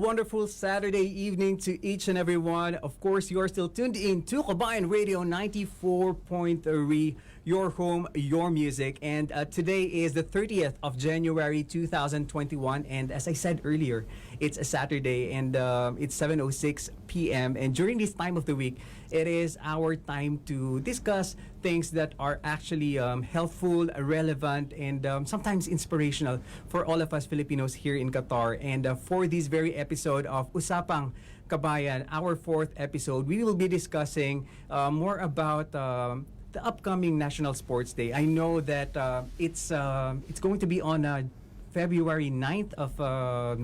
wonderful Saturday evening to each and every one. Of course, you're still tuned in to Qabayan Radio 94.3, your home, your music. And today is the 30th of January 2021. And as I said earlier, it's a Saturday and it's 7:06 p.m. And during this time of the week, it is our time to discuss things that are actually helpful, relevant, and sometimes inspirational for all of us Filipinos here in Qatar. And for this very episode of Usapang Qabayan, our fourth episode, we will be discussing more about the upcoming National Sports Day. I know that it's going to be on February 9th of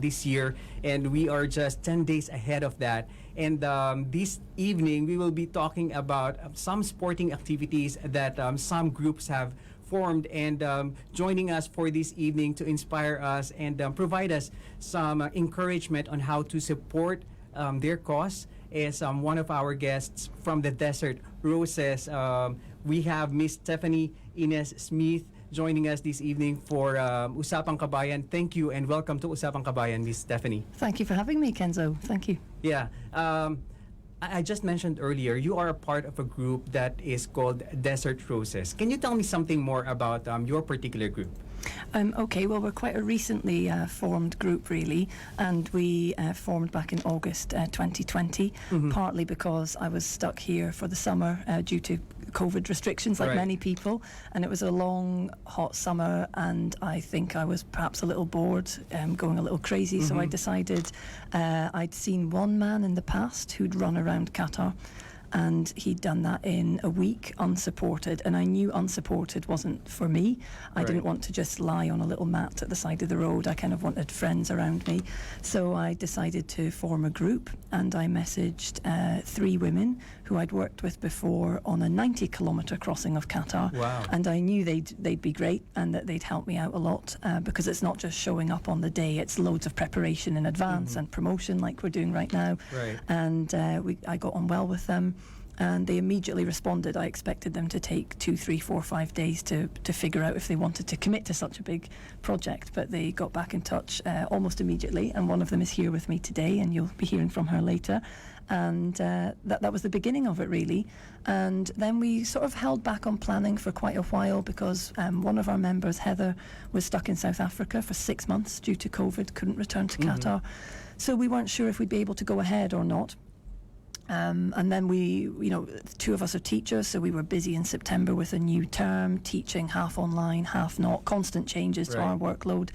this year, and we are just 10 days ahead of that. And this evening, we will be talking about some sporting activities that some groups have formed, and joining us for this evening to inspire us and provide us some encouragement on how to support their cause is one of our guests from the Desert Roses. We have Miss Stephanie Ines Smith joining us this evening for Usapang Qabayan. Thank you and welcome to Usapang Qabayan, Miss Stephanie. Thank you for having me, Kenzo. Thank you. Yeah. I just mentioned earlier, you are a part of a group that is called Desert Roses. Can you tell me something more about your particular group? Okay, well, we're quite a recently formed group, really, and we formed back in August 2020, partly because I was stuck here for the summer due to COVID restrictions, like many people, and it was a long, hot summer, and I think I was perhaps a little bored, going a little crazy, so I decided I'd seen one man in the past who'd run around Qatar, and he'd done that in a week unsupported, and I knew unsupported wasn't for me. I didn't want to just lie on a little mat at the side of the road. I kind of wanted friends around me, so I decided to form a group, and I messaged 3 women who I'd worked with before on a 90-kilometre crossing of Qatar. Wow. And I knew they'd be great and that they'd help me out a lot, because it's not just showing up on the day, it's loads of preparation in advance and promotion like we're doing right now. And I got on well with them, and they immediately responded. I expected them to take 2, 3, 4, 5 days to figure out if they wanted to commit to such a big project, but they got back in touch almost immediately, and one of them is here with me today, and you'll be hearing from her later. And that was the beginning of it, really. And then we sort of held back on planning for quite a while because one of our members, Heather, was stuck in South Africa for 6 months due to COVID, couldn't return to Qatar. So we weren't sure if we'd be able to go ahead or not. And then we, 2 of us are teachers, so we were busy in September with a new term, teaching half online, half not, constant changes to our workload.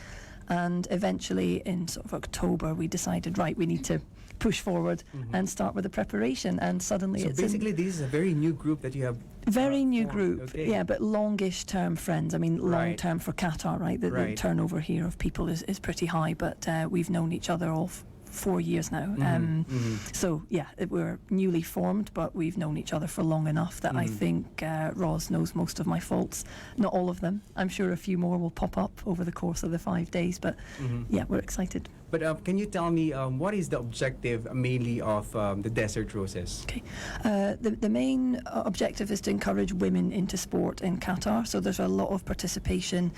And eventually in sort of October, we decided, we need to push forward and start with the preparation. And suddenly this is a very new group that you have. Very new formed. group, Okay. yeah, but longish term friends. I mean, long term for Qatar, right? The turnover here of people is pretty high, but we've known each other all 4 years now. So yeah, we're newly formed, but we've known each other for long enough that I think Roz knows most of my faults. Not all of them. I'm sure a few more will pop up over the course of the 5 days, but yeah, we're excited. But can you tell me what is the objective mainly of the Desert Roses? Okay, the main objective is to encourage women into sport in Qatar. So there's a lot of participation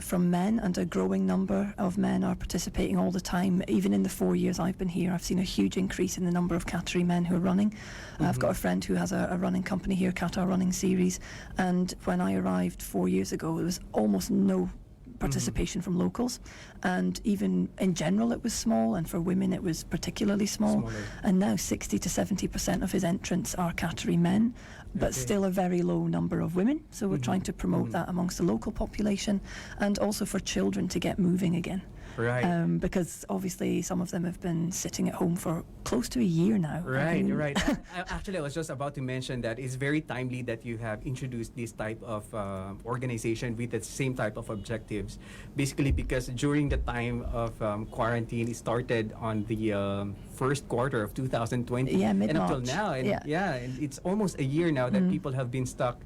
from men, and a growing number of men are participating all the time. Even in the 4 years I've been here, I've seen a huge increase in the number of Qatari men who are running. I've got a friend who has a running company here, Qatar Running Series, and when I arrived 4 years ago, there was almost no participation from locals, and even in general it was small, and for women it was particularly small. And now 60 to 70% of his entrants are Qatari men, but still a very low number of women, so we're trying to promote that amongst the local population, and also for children to get moving again. Because obviously some of them have been sitting at home for close to a year now. Actually, I was just about to mention that it's very timely that you have introduced this type of organization with the same type of objectives. Basically, because during the time of quarantine, it started on the first quarter of 2020, mid-March. And up till now, and it's almost a year now that people have been stuck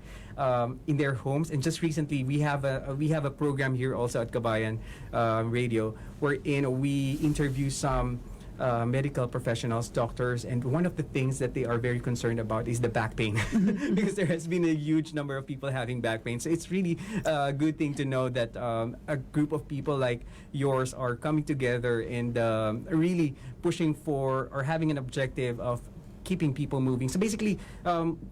in their homes. And just recently, we have a program here also at Qabayan Radio, wherein we interview some medical professionals, doctors, and one of the things that they are very concerned about is the back pain because there has been a huge number of people having back pain. So it's really a good thing to know that a group of people like yours are coming together and really pushing for or having an objective of keeping people moving. So basically,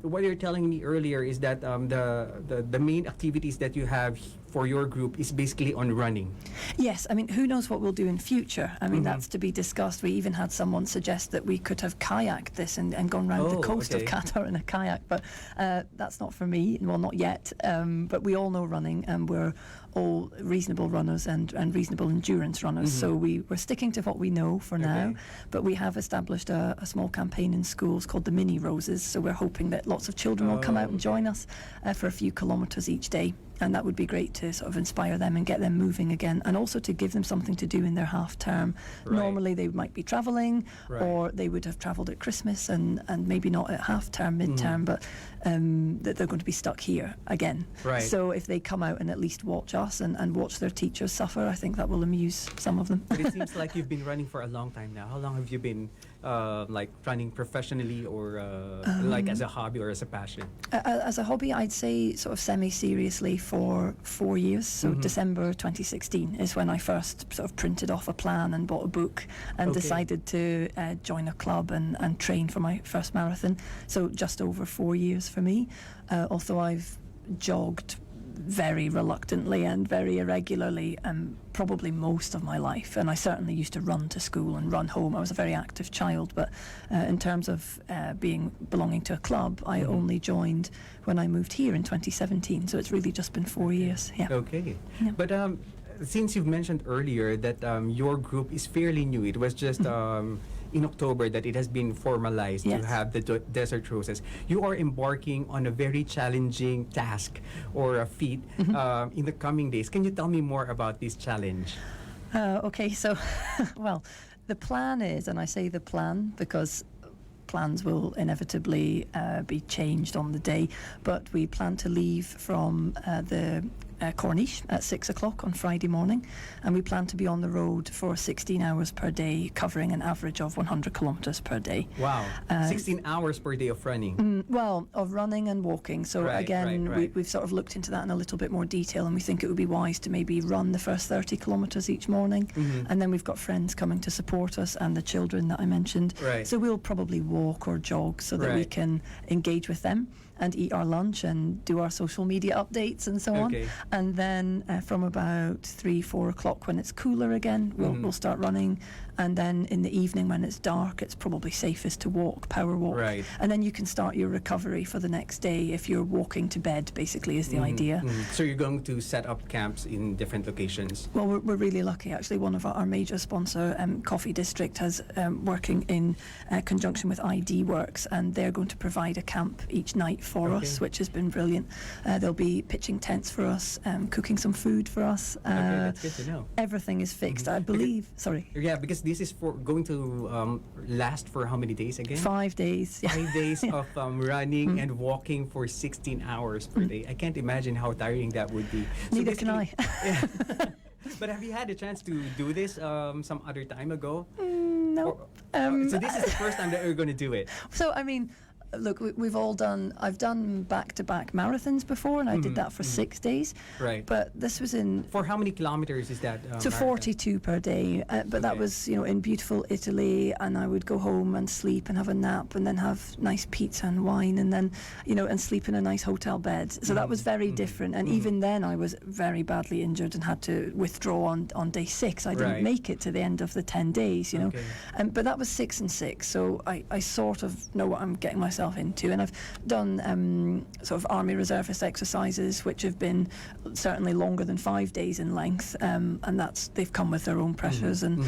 what you're telling me earlier is that the main activities that you have for your group is basically on running. Yes, I mean, who knows what we'll do in future? I mean, that's to be discussed. We even had someone suggest that we could have kayaked this and gone round the coast of Qatar in a kayak, but that's not for me. Well, not yet. But we all know running, and we're all reasonable runners and reasonable endurance runners. So we're sticking to what we know for now, but we have established a small campaign in schools called the Mini Roses. So we're hoping that lots of children will come out and join us for a few kilometres each day. And that would be great to sort of inspire them and get them moving again, and also to give them something to do in their half term. Normally they might be travelling, or they would have travelled at Christmas and maybe not at half term, mid term, but that they're going to be stuck here again. So if they come out and at least watch us and watch their teachers suffer, I think that will amuse some of them. But it seems like you've been running for a long time now. How long have you been like running professionally, or like as a hobby or as a passion? As a hobby, I'd say sort of semi-seriously for 4 years. So December 2016 is when I first sort of printed off a plan and bought a book and decided to join a club and train for my first marathon. So just over 4 years for me. Although I've jogged very reluctantly and very irregularly probably most of my life, and I certainly used to run to school and run home. I was a very active child, but in terms of belonging to a club, I only joined when I moved here in 2017, so it's really just been 4 years. But since you've mentioned earlier that your group is fairly new, it was just in October that it has been formalized to have the Desert Roses. You are embarking on a very challenging task or a feat in the coming days. Can you tell me more about this challenge? Okay, so, well, the plan is, and I say the plan because plans will inevitably be changed on the day, but we plan to leave from the Corniche at 6 o'clock on Friday morning, and we plan to be on the road for 16 hours per day, covering an average of 100 kilometres per day. Wow, 16 hours per day of running. Well, of running and walking. So we've sort of looked into that in a little bit more detail, and we think it would be wise to maybe run the first 30 kilometres each morning, and then we've got friends coming to support us and the children that I mentioned. So we'll probably walk or jog so that we can engage with them and eat our lunch and do our social media updates and so on. And then from about 3-4 o'clock, when it's cooler again, we'll start running. And then in the evening, when it's dark, it's probably safest to walk, power walk. And then you can start your recovery for the next day if you're walking to bed, basically, is the idea. So you're going to set up camps in different locations? Well, we're really lucky, actually. One of our major sponsor, Coffee District, has working in conjunction with ID Works, and they're going to provide a camp each night for us, which has been brilliant. They'll be pitching tents for us, cooking some food for us. That's good to know. Everything is fixed, I believe. Because this is for going to last for how many days again? 5 days. 5 days of running and walking for 16 hours per day. I can't imagine how tiring that would be. Neither can I. But have you had a chance to do this some other time ago? No. So this is the first time that you're going to do it? So, I mean, look, we've all I've done back-to-back marathons before, and I did that for 6 days. But this was in... For how many kilometers is that? So 42 per day. But that was, in beautiful Italy, and I would go home and sleep and have a nap and then have nice pizza and wine and then, and sleep in a nice hotel bed. So that was very different. And even then I was very badly injured and had to withdraw on day 6. I didn't make it to the end of the 10 days, but that was 6 and 6. So I sort of know what I'm getting myself into, and I've done sort of army reservist exercises which have been certainly longer than 5 days in length, and they've come with their own pressures and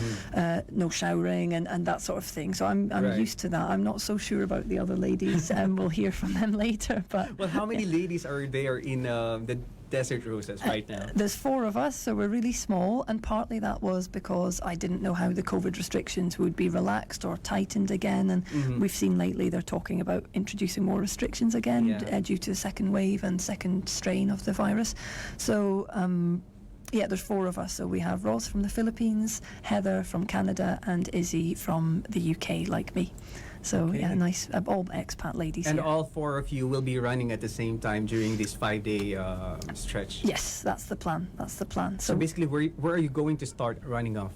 no showering and that sort of thing, so I'm used to that. I'm not so sure about the other ladies, and we'll hear from them later. But well, how many ladies are there in the Desert Roses right now? There's 4 of us, so we're really small, and partly that was because I didn't know how the COVID restrictions would be relaxed or tightened again, and we've seen lately they're talking about introducing more restrictions again due to the second wave and second strain of the virus. So Yeah, there's 4 of us. So we have Ross from the Philippines, Heather from Canada, and Izzy from the UK, like me. So Okay. yeah, nice, all expat ladies And here. all 4 of you will be running at the same time during this 5-day stretch. Yes, that's the plan. That's the plan. So basically, where are you going to start running off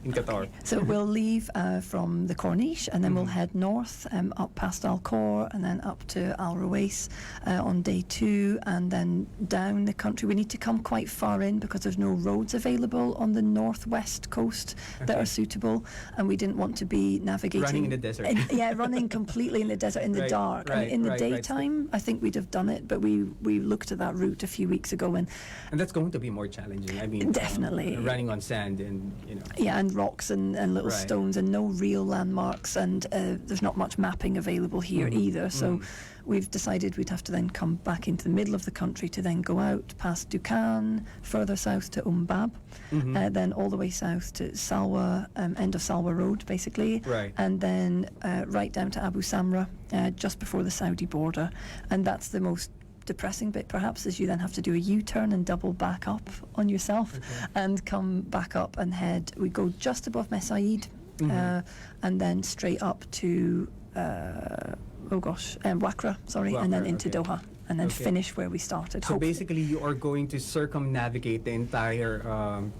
in Qatar? So we'll leave from the Corniche, and then we'll head north, up past Alcor, and then up to Al Ruwais on day 2, and then down the country. We need to come quite far in because there's no roads available on the northwest coast that are suitable, and we didn't want to be navigating Running in the desert. running completely in the desert in the dark. I mean, in the daytime, I think we'd have done it, but we looked at that route a few weeks ago, and that's going to be more challenging. I mean, definitely running on sand and and rocks and little stones and no real landmarks, and there's not much mapping available here either. So we've decided we'd have to then come back into the middle of the country to then go out past Dukan, further south to Umbab, then all the way south to Salwa, end of Salwa Road, basically, and then right down to Abu Samra, just before the Saudi border. And that's the most depressing bit, perhaps, is you then have to do a U-turn and double back up on yourself and come back up and head. We go just above Mesaid, and then straight up to Wakra, and then into Doha, and then finish where we started. So basically, you are going to circumnavigate the entire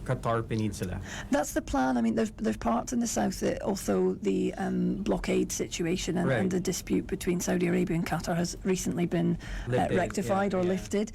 Qatar Peninsula. That's the plan. I mean, there's parts in the south that, although the blockade situation and the dispute between Saudi Arabia and Qatar has recently been rectified or lifted,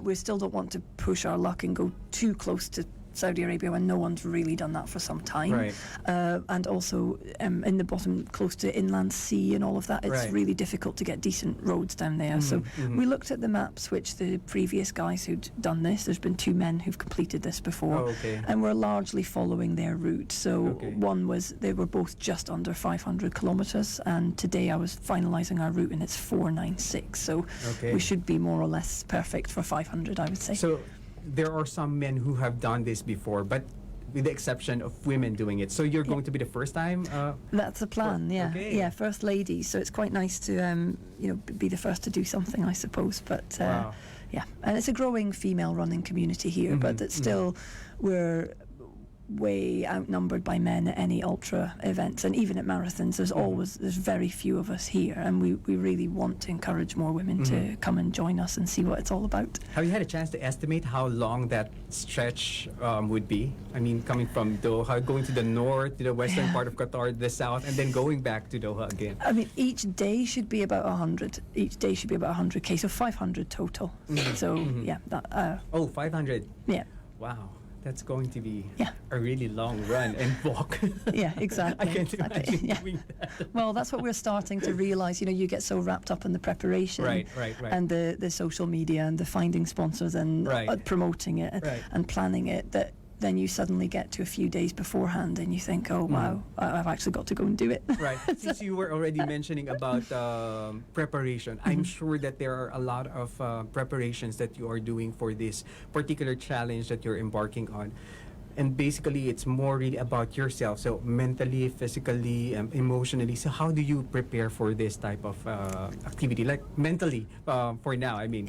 we still don't want to push our luck and go too close to Saudi Arabia when no one's really done that for some time, and also in the bottom close to inland sea and all of that, it's really difficult to get decent roads down there. So we looked at the maps, which the previous guys who'd done this, there's been 2 men who've completed this before, and we're largely following their route. So one was, they were both just under 500 kilometres, and today I was finalising our route and it's 496, so we should be more or less perfect for 500, I would say. So there are some men who have done this before, but with the exception of women doing it. So you're going to be the first time? That's the plan, yeah, first lady. So it's quite nice to be the first to do something, I suppose. But yeah, and it's a growing female running community here, but it's still, we're way outnumbered by men at any ultra events, and even at marathons there's very few of us here, and we really want to encourage more women to come and join us and see what it's all about. Have you had a chance to estimate how long that stretch would be? I mean, coming from Doha, going to the north, to the western part of Qatar, the south, and then going back to Doha again. I mean, each day should be about 100. Each day should be about 100k, so 500 total. So yeah, that. 500. Yeah. Wow. That's going to be a really long run and walk. Yeah, exactly. I can't imagine doing that. Well, that's what we're starting to realise. You get so wrapped up in the preparation, and the social media and the finding sponsors and promoting it and planning it, that then you suddenly get to a few days beforehand and you think, oh wow, I've actually got to go and do it. Right. Since you were already mentioning about preparation, I'm sure that there are a lot of preparations that you are doing for this particular challenge that you're embarking on. And basically, it's more really about yourself. So mentally, physically, emotionally. So how do you prepare for this type of activity? Like mentally, for now, I mean.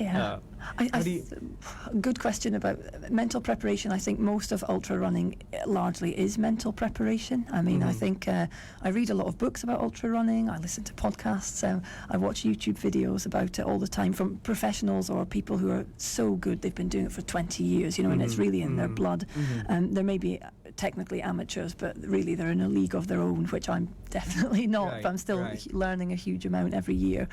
Good question about mental preparation. I think most of ultra running largely is mental preparation. I mean, I think I read a lot of books about ultra running. I listen to podcasts. I watch YouTube videos about it all the time from professionals or people who are so good. They've been doing it for 20 years, and it's really in their blood. There may be technically amateurs, but really they're in a league of their own, which I'm definitely not. But I'm still learning a huge amount every year.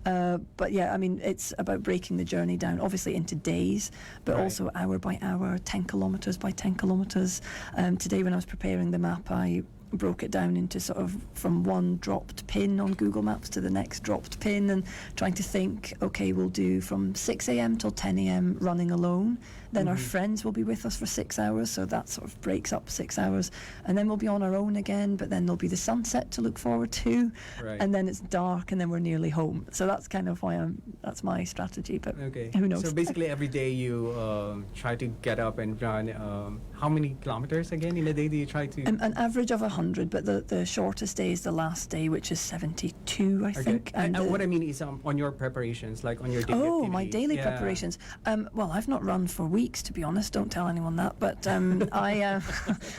But yeah, I mean, it's about breaking the journey down, obviously into days, but also hour by hour, 10 kilometres by 10 kilometres. Today when I was preparing the map, I broke it down into sort of from one dropped pin on Google Maps to the next dropped pin, and trying to think, okay, we'll do from 6 a.m. till 10 a.m. running alone. Then our friends will be with us for 6 hours, so that sort of breaks up 6 hours. And then we'll be on our own again, but then there'll be the sunset to look forward to. And then it's dark, and then we're nearly home. So that's kind of why that's my strategy, but who knows? So basically every day you try to get up and run. how many kilometers again in a day do you try to? An average of 100, but the shortest day is the last day, which is 72, I think. And what I mean is on your preparations, like on your daily Oh, activities. my daily preparations. Well, I've not run for weeks, to be honest. Don't tell anyone that. But I.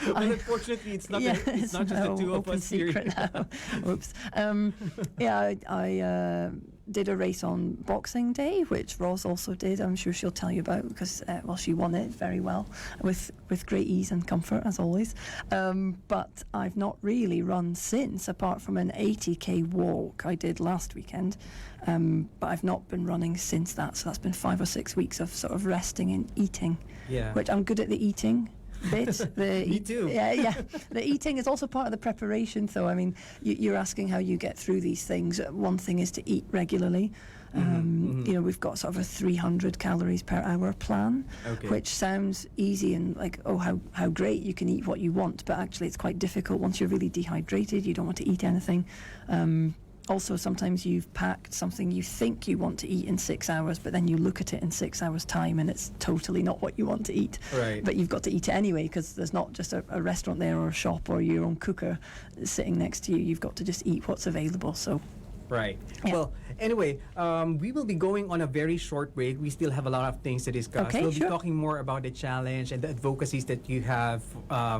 Well, unfortunately, it's not. It's not just the two of open us here. secret now. Oops. Yeah, I did a race on Boxing Day, which Roz also did. I'm sure she'll tell you about because she won it very well with great ease and comfort as always. But I've not really run since, apart from an 80k walk I did last weekend. But I've not been running since that. So that's been 5 or 6 weeks of sort of resting and eating. Yeah. Which I'm good at the eating bit. Me too. Yeah. The eating is also part of the preparation, though. I mean, you're asking how you get through these things. One thing is to eat regularly. You know, we've got sort of a 300 calories per hour plan, which sounds easy and like, oh, how great, you can eat what you want, but actually it's quite difficult once you're really dehydrated. You don't want to eat anything. Also, sometimes you've packed something you think you want to eat in 6 hours, but then you look at it in 6 hours' time and it's totally not what you want to eat. Right. But you've got to eat it anyway because there's not just a restaurant there or a shop or your own cooker sitting next to you. You've got to just eat what's available. So. Right. Yeah. Well, anyway, we will be going on a very short break. We still have a lot of things to discuss. Okay, we'll sure. be talking more about the challenge and the advocacies that you have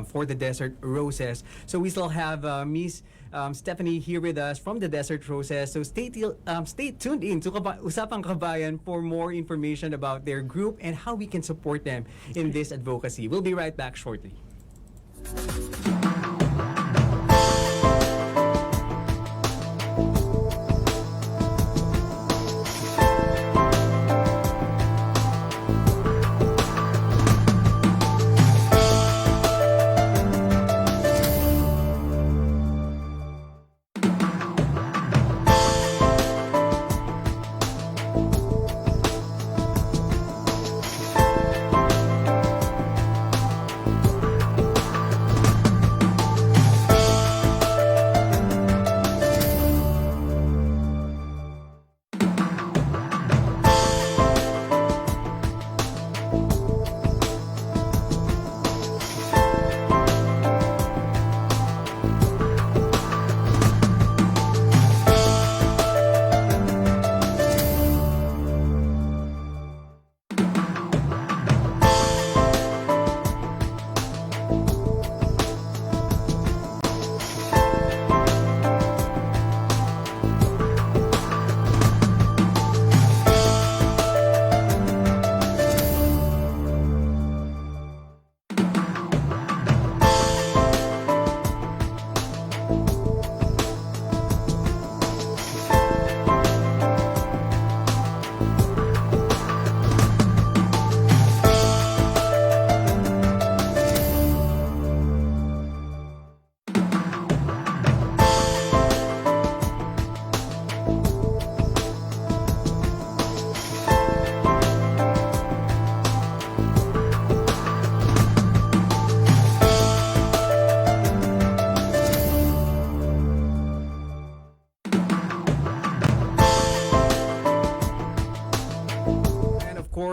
for the Desert Roses. So we still have Miss Stephanie here with us from the Desert Roses. So stay tuned in to Usapang Qabayan for more information about their group and how we can support them in this advocacy. We'll be right back shortly.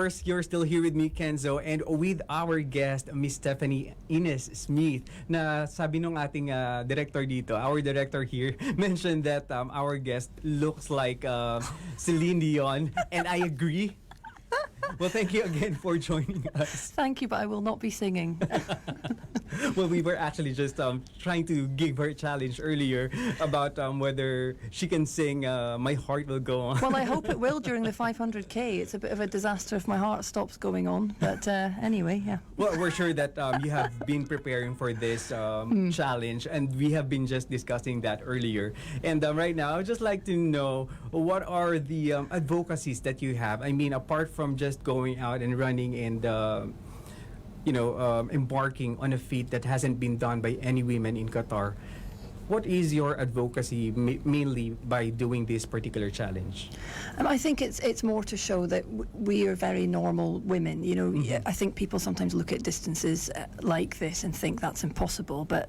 course, you're still here with me, Kenzo, and with our guest, Miss Stephanie Ines Smith, na sabi nung ating director dito, our director here, mentioned that our guest looks like Celine Dion, and I agree. Well, thank you again for joining us. Thank you, but I will not be singing. Well, we were actually just trying to give her a challenge earlier about whether she can sing My Heart Will Go On. Well, I hope it will during the 500K. It's a bit of a disaster if my heart stops going on. But anyway, yeah. Well, we're sure that you have been preparing for this challenge, and we have been just discussing that earlier. And right now, I'd just like to know, what are the advocacies that you have? I mean, apart from just going out and running and embarking on a feat that hasn't been done by any women in Qatar, what is your advocacy mainly by doing this particular challenge? I think it's more to show that we are very normal women. You know, Mm-hmm. I think people sometimes look at distances like this and think that's impossible. But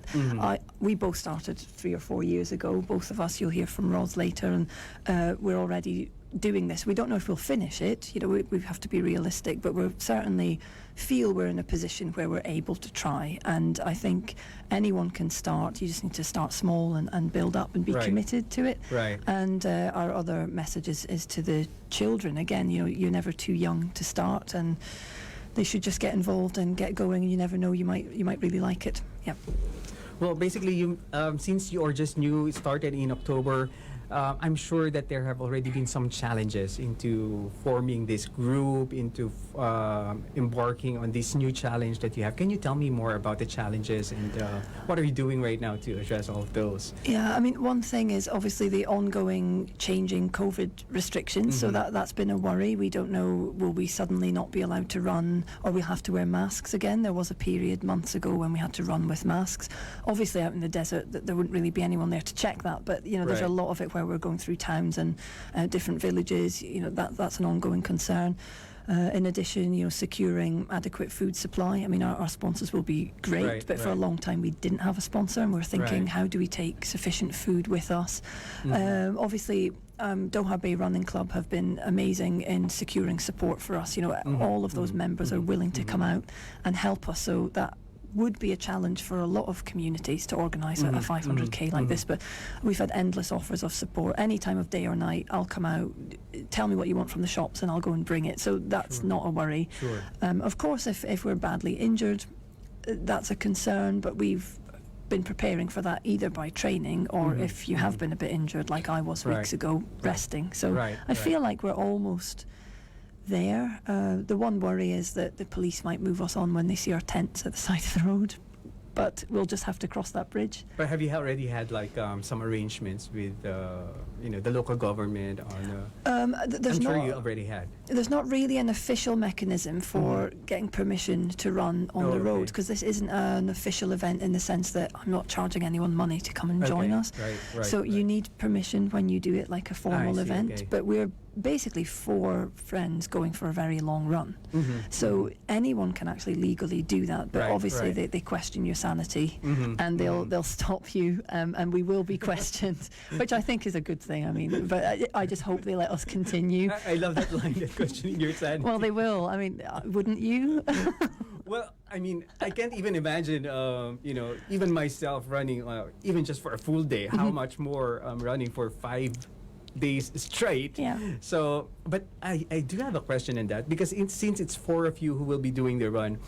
we both started 3 or 4 years ago. Both of us, you'll hear from Roz later, and we're already doing this. We don't know if we'll finish it. You know, we have to be realistic, but we certainly feel we're in a position where we're able to try. And I think anyone can start. You just need to start small and build up and be committed to it. Right. And our other message is to the children. Again, you know, you're never too young to start, and they should just get involved and get going. And you never know, you might really like it. Yeah. Well, basically, you since you are just new, started in October, I'm sure that there have already been some challenges into forming this group, into embarking on this new challenge that you have. Can you tell me more about the challenges and what are you doing right now to address all of those? Yeah, I mean, one thing is obviously the ongoing changing COVID restrictions. So that's been a worry. We don't know, will we suddenly not be allowed to run, or we'll have to wear masks again? There was a period months ago when we had to run with masks. Obviously, out in the desert, there wouldn't really be anyone there to check that. But you know, there's a lot of it where we're going through towns and different villages. You know, that's an ongoing concern. In addition, you know, securing adequate food supply. I mean, our sponsors will be great, but for a long time we didn't have a sponsor, and we're thinking, how do we take sufficient food with us? Obviously, Doha Bay Running Club have been amazing in securing support for us. You know, all of those members are willing to come out and help us, so that would be a challenge for a lot of communities to organise a 500k like this, but we've had endless offers of support. Any time of day or night, I'll come out, tell me what you want from the shops and I'll go and bring it, so that's not a worry. Of course, if we're badly injured, that's a concern, but we've been preparing for that either by training or if you have been a bit injured like I was weeks ago, resting. So I feel like we're almost there. The one worry is that the police might move us on when they see our tents at the side of the road, but we'll just have to cross that bridge. But have you already had like some arrangements with you know, the local government on? I'm sure you already had. There's not really an official mechanism for getting permission to run on the road, because this isn't an official event in the sense that I'm not charging anyone money to come and join us. So you need permission when you do it like a formal event. But we're basically 4 friends going for a very long run, so anyone can actually legally do that, but obviously they question your sanity and they'll stop you, and we will be questioned, which I think is a good thing. I mean, but I just hope they let us continue. I love that line, that questioning your sanity. Well, they will. I mean, wouldn't you? Well, I mean, I can't even imagine, you know, even myself running, even just for a full day, how much more running for 5 days straight. So, but I do have a question in that, because since it's 4 of you who will be doing the run,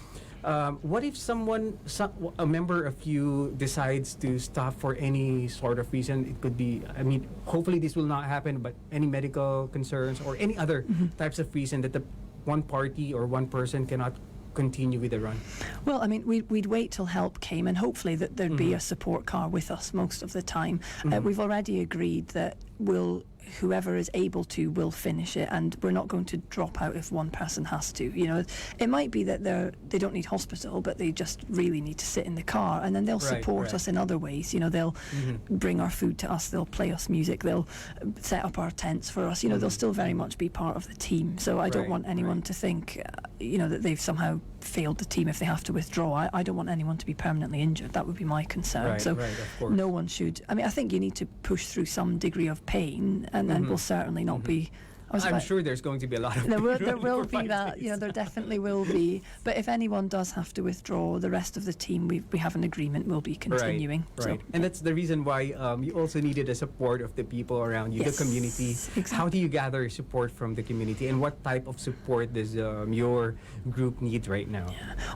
what if a member of you decides to stop for any sort of reason? It could be, I mean, hopefully this will not happen, but any medical concerns or any other types of reason that the one party or one person cannot continue with the run? Well, I mean, we'd wait till help came, and hopefully that there'd be a support car with us most of the time. We've already agreed that whoever is able to will finish it, and we're not going to drop out if one person has to. You know, it might be that they don't need hospital, but they just really need to sit in the car, and then they'll support us in other ways. You know, they'll bring our food to us, they'll play us music, they'll set up our tents for us. You know, they'll still very much be part of the team. So I don't want anyone to think, you know, that they've somehow failed the team if they have to withdraw. I don't want anyone to be permanently injured. That would be my concern. No one should. I mean, I think you need to push through some degree of pain, and then we'll certainly not be. I'm sure there's going to be a lot of there will be that, you know, there definitely will be. But if anyone does have to withdraw, the rest of the team, we have an agreement, will be continuing. So, and that's the reason why you also needed the support of the people around you, the community. Exactly. How do you gather support from the community, and what type of support does your group need right now?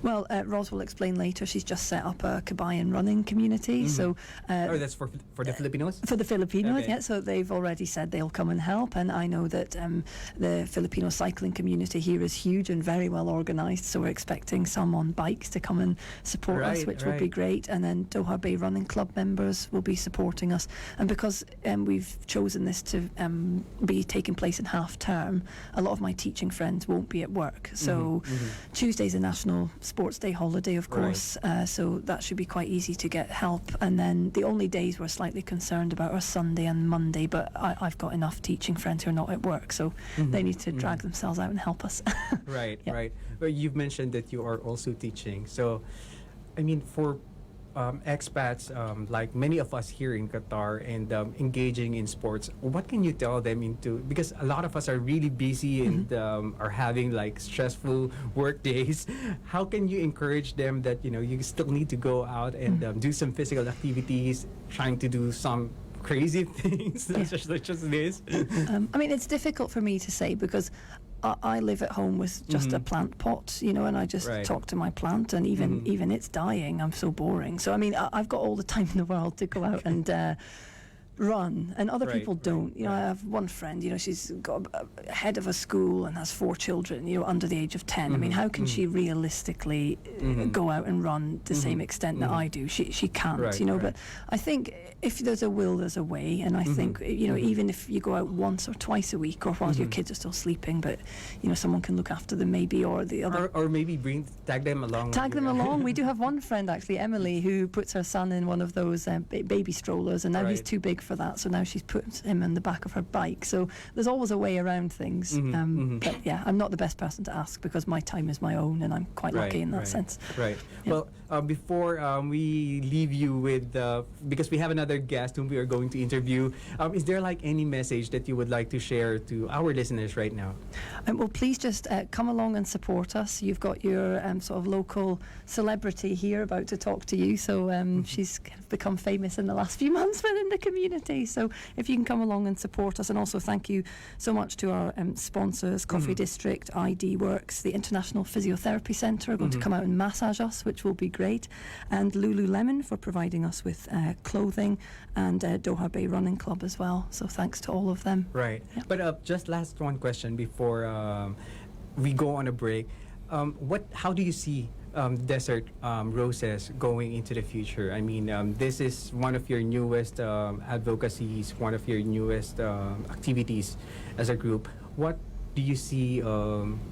Well, Ros will explain later. She's just set up a Qabayan running community. So that's for the Filipinos? For the Filipinos, so they've already said they'll come and help, and I know that the Filipino cycling community here is huge and very well organised, so we're expecting some on bikes to come and support us, which will be great. And then Doha Bay Running Club members will be supporting us, and because we've chosen this to be taking place in half term, a lot of my teaching friends won't be at work, so Tuesday's a National Sports Day holiday, of course, so that should be quite easy to get help. And then the only days we're slightly concerned about are Sunday and Monday, but I've got enough teaching friends who are not at work, so they need to drag themselves out and help us. Right. Well, you've mentioned that you are also teaching, so I mean, for expats, like many of us here in Qatar, and engaging in sports, what can you tell them into? Because a lot of us are really busy and are having like stressful work days. How can you encourage them that you still need to go out and do some physical activities, trying to do some crazy things such as this? I mean, it's difficult for me to say because I live at home with just a plant pot, and I just talk to my plant, and even it's dying. I'm so boring. So I mean, I've got all the time in the world to go out and run, and other people don't. I have one friend, she's got a head of a school and has 4 children, under the age of 10. I mean, how can she realistically go out and run the same extent that I do? She can't, but I think if there's a will, there's a way, and I think, even if you go out once or twice a week, or while your kids are still sleeping, but, someone can look after them maybe, or the other... Or maybe tag them along. Tag them along. We do have one friend, actually, Emily, who puts her son in one of those baby strollers, and now he's too big for that, so now she's put him in the back of her bike. So there's always a way around things. But yeah, I'm not the best person to ask because my time is my own, and I'm quite lucky in that sense. Right. Yeah. Well, before we leave you with, because we have another guest whom we are going to interview, is there like any message that you would like to share to our listeners right now? Well, please just come along and support us. You've got your sort of local celebrity here about to talk to you, so she's kind of become famous in the last few months within the community. So if you can come along and support us, and also thank you so much to our sponsors, Coffee District, ID Works, the International Physiotherapy Centre are going to come out and massage us, which will be great, and Lululemon for providing us with clothing, and Doha Bay Running Club as well. So thanks to all of them. Right. Yeah. But just last one question before we go on a break. How do you see Desert Roses going into the future? I mean, this is one of your newest advocacies, one of your newest activities as a group. What do you see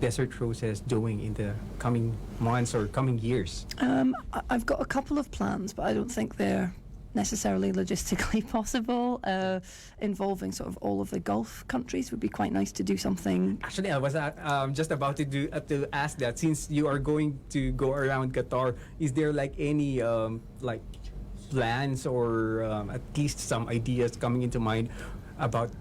Desert Roses doing in the coming months or coming years? I've got a couple of plans, but I don't think they're necessarily logistically possible. Involving sort of all of the Gulf countries would be quite nice to do something. Actually, I was just about to ask that, since you are going to go around Qatar, is there like any like plans or at least some ideas coming into mind about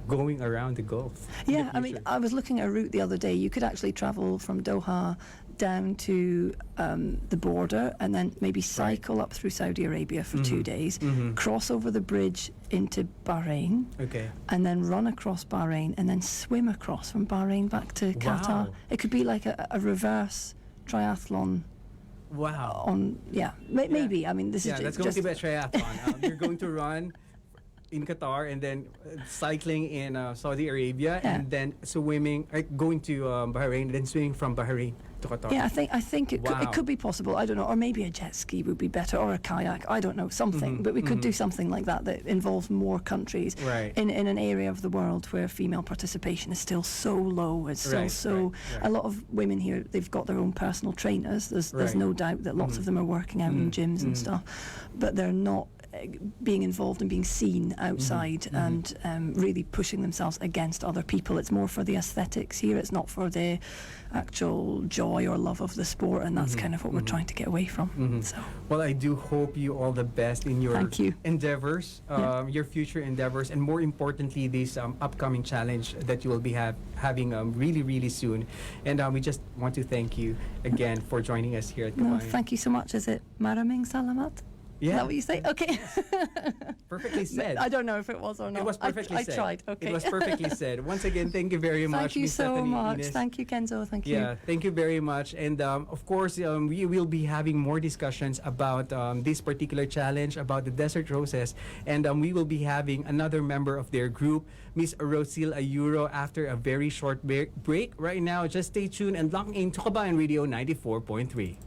going around the Gulf? Yeah, I mean, I was looking at a route the other day. You could actually travel from Doha down to the border, and then maybe cycle up through Saudi Arabia for 2 days, cross over the bridge into Bahrain, and then run across Bahrain, and then swim across from Bahrain back to Qatar. It could be like a reverse triathlon. Wow. Maybe. I mean, this is that's going to be a triathlon. You're going to run in Qatar, and then cycling in Saudi Arabia, and then swimming, going to Bahrain, and then swimming from Bahrain to Qatar. Yeah, I think it could be possible. I don't know, or maybe a jet ski would be better, or a kayak. I don't know, something. But we could do something like that involves more countries in an area of the world where female participation is still so low. It's still a lot of women here, they've got their own personal trainers. There's no doubt that lots of them are working out in gyms and stuff, but they're not being involved and being seen outside and really pushing themselves against other people. It's more for the aesthetics here. It's not for the actual joy or love of the sport, and that's kind of what we're trying to get away from. So, well, I do hope you all the best in your endeavors, your future endeavors, and more importantly, this upcoming challenge that you will be having really, really soon. And we just want to thank you again for joining us here at Qabayan. No, thank you so much. Is it Maraming Salamat? Yeah. Is that what you say? Okay. Perfectly said. I don't know if it was or not. It was perfectly said. I tried. Okay. It was perfectly said. Once again, thank you very much. Thank you Ms. so Stephanie much. Ines. Thank you, Kenzo. Thank you. Yeah, thank you very much. And of course, we will be having more discussions about this particular challenge, about the Desert Roses. And we will be having another member of their group, Miss Rosil Ayuro, after a very short break. Right now, just stay tuned and lock in to Qabayan Radio 94.3.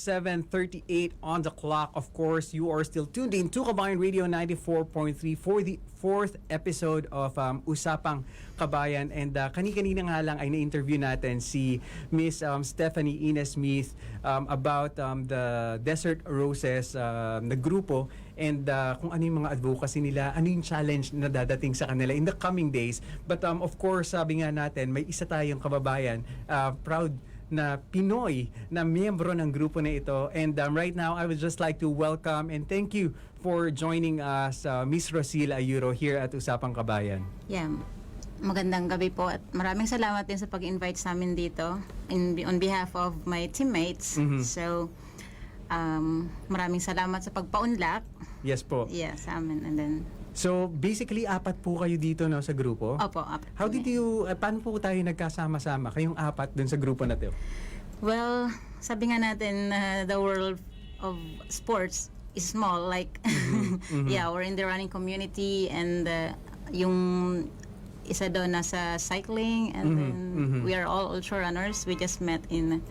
7:38 on the clock. Of course, you are still tuned in to Qabayan Radio 94.3 for the fourth episode of Usapang Qabayan. And kani-kanina nga lang ay na-interview natin si Miss Stephanie Ines Smith about the Desert Roses na grupo and kung ano yung mga advocacy nila, ano yung challenge na dadating sa kanila in the coming days. But of course, sabi nga natin, may isa tayong kababayan, proud na Pinoy na miyembro ng grupo na ito. And right now, I would just like to welcome and thank you for joining us, Miss Rosila Ayuro here at Usapang Qabayan. Yeah. Magandang gabi po at maraming salamat din sa pag-invite sa amin dito on behalf of my teammates. So, maraming salamat sa pagpaunlak. Yes po. Yeah, sa amin. And then, so, basically, apat po kayo dito no, sa grupo? opo, apat. How did you, paano po tayo nagkasama-sama, kayong apat dun sa grupo na to? Well, sabi nga natin, the world of sports is small. Like, yeah, we're in the running community and yung isa doon nasa cycling and then we are all ultra runners. We just met in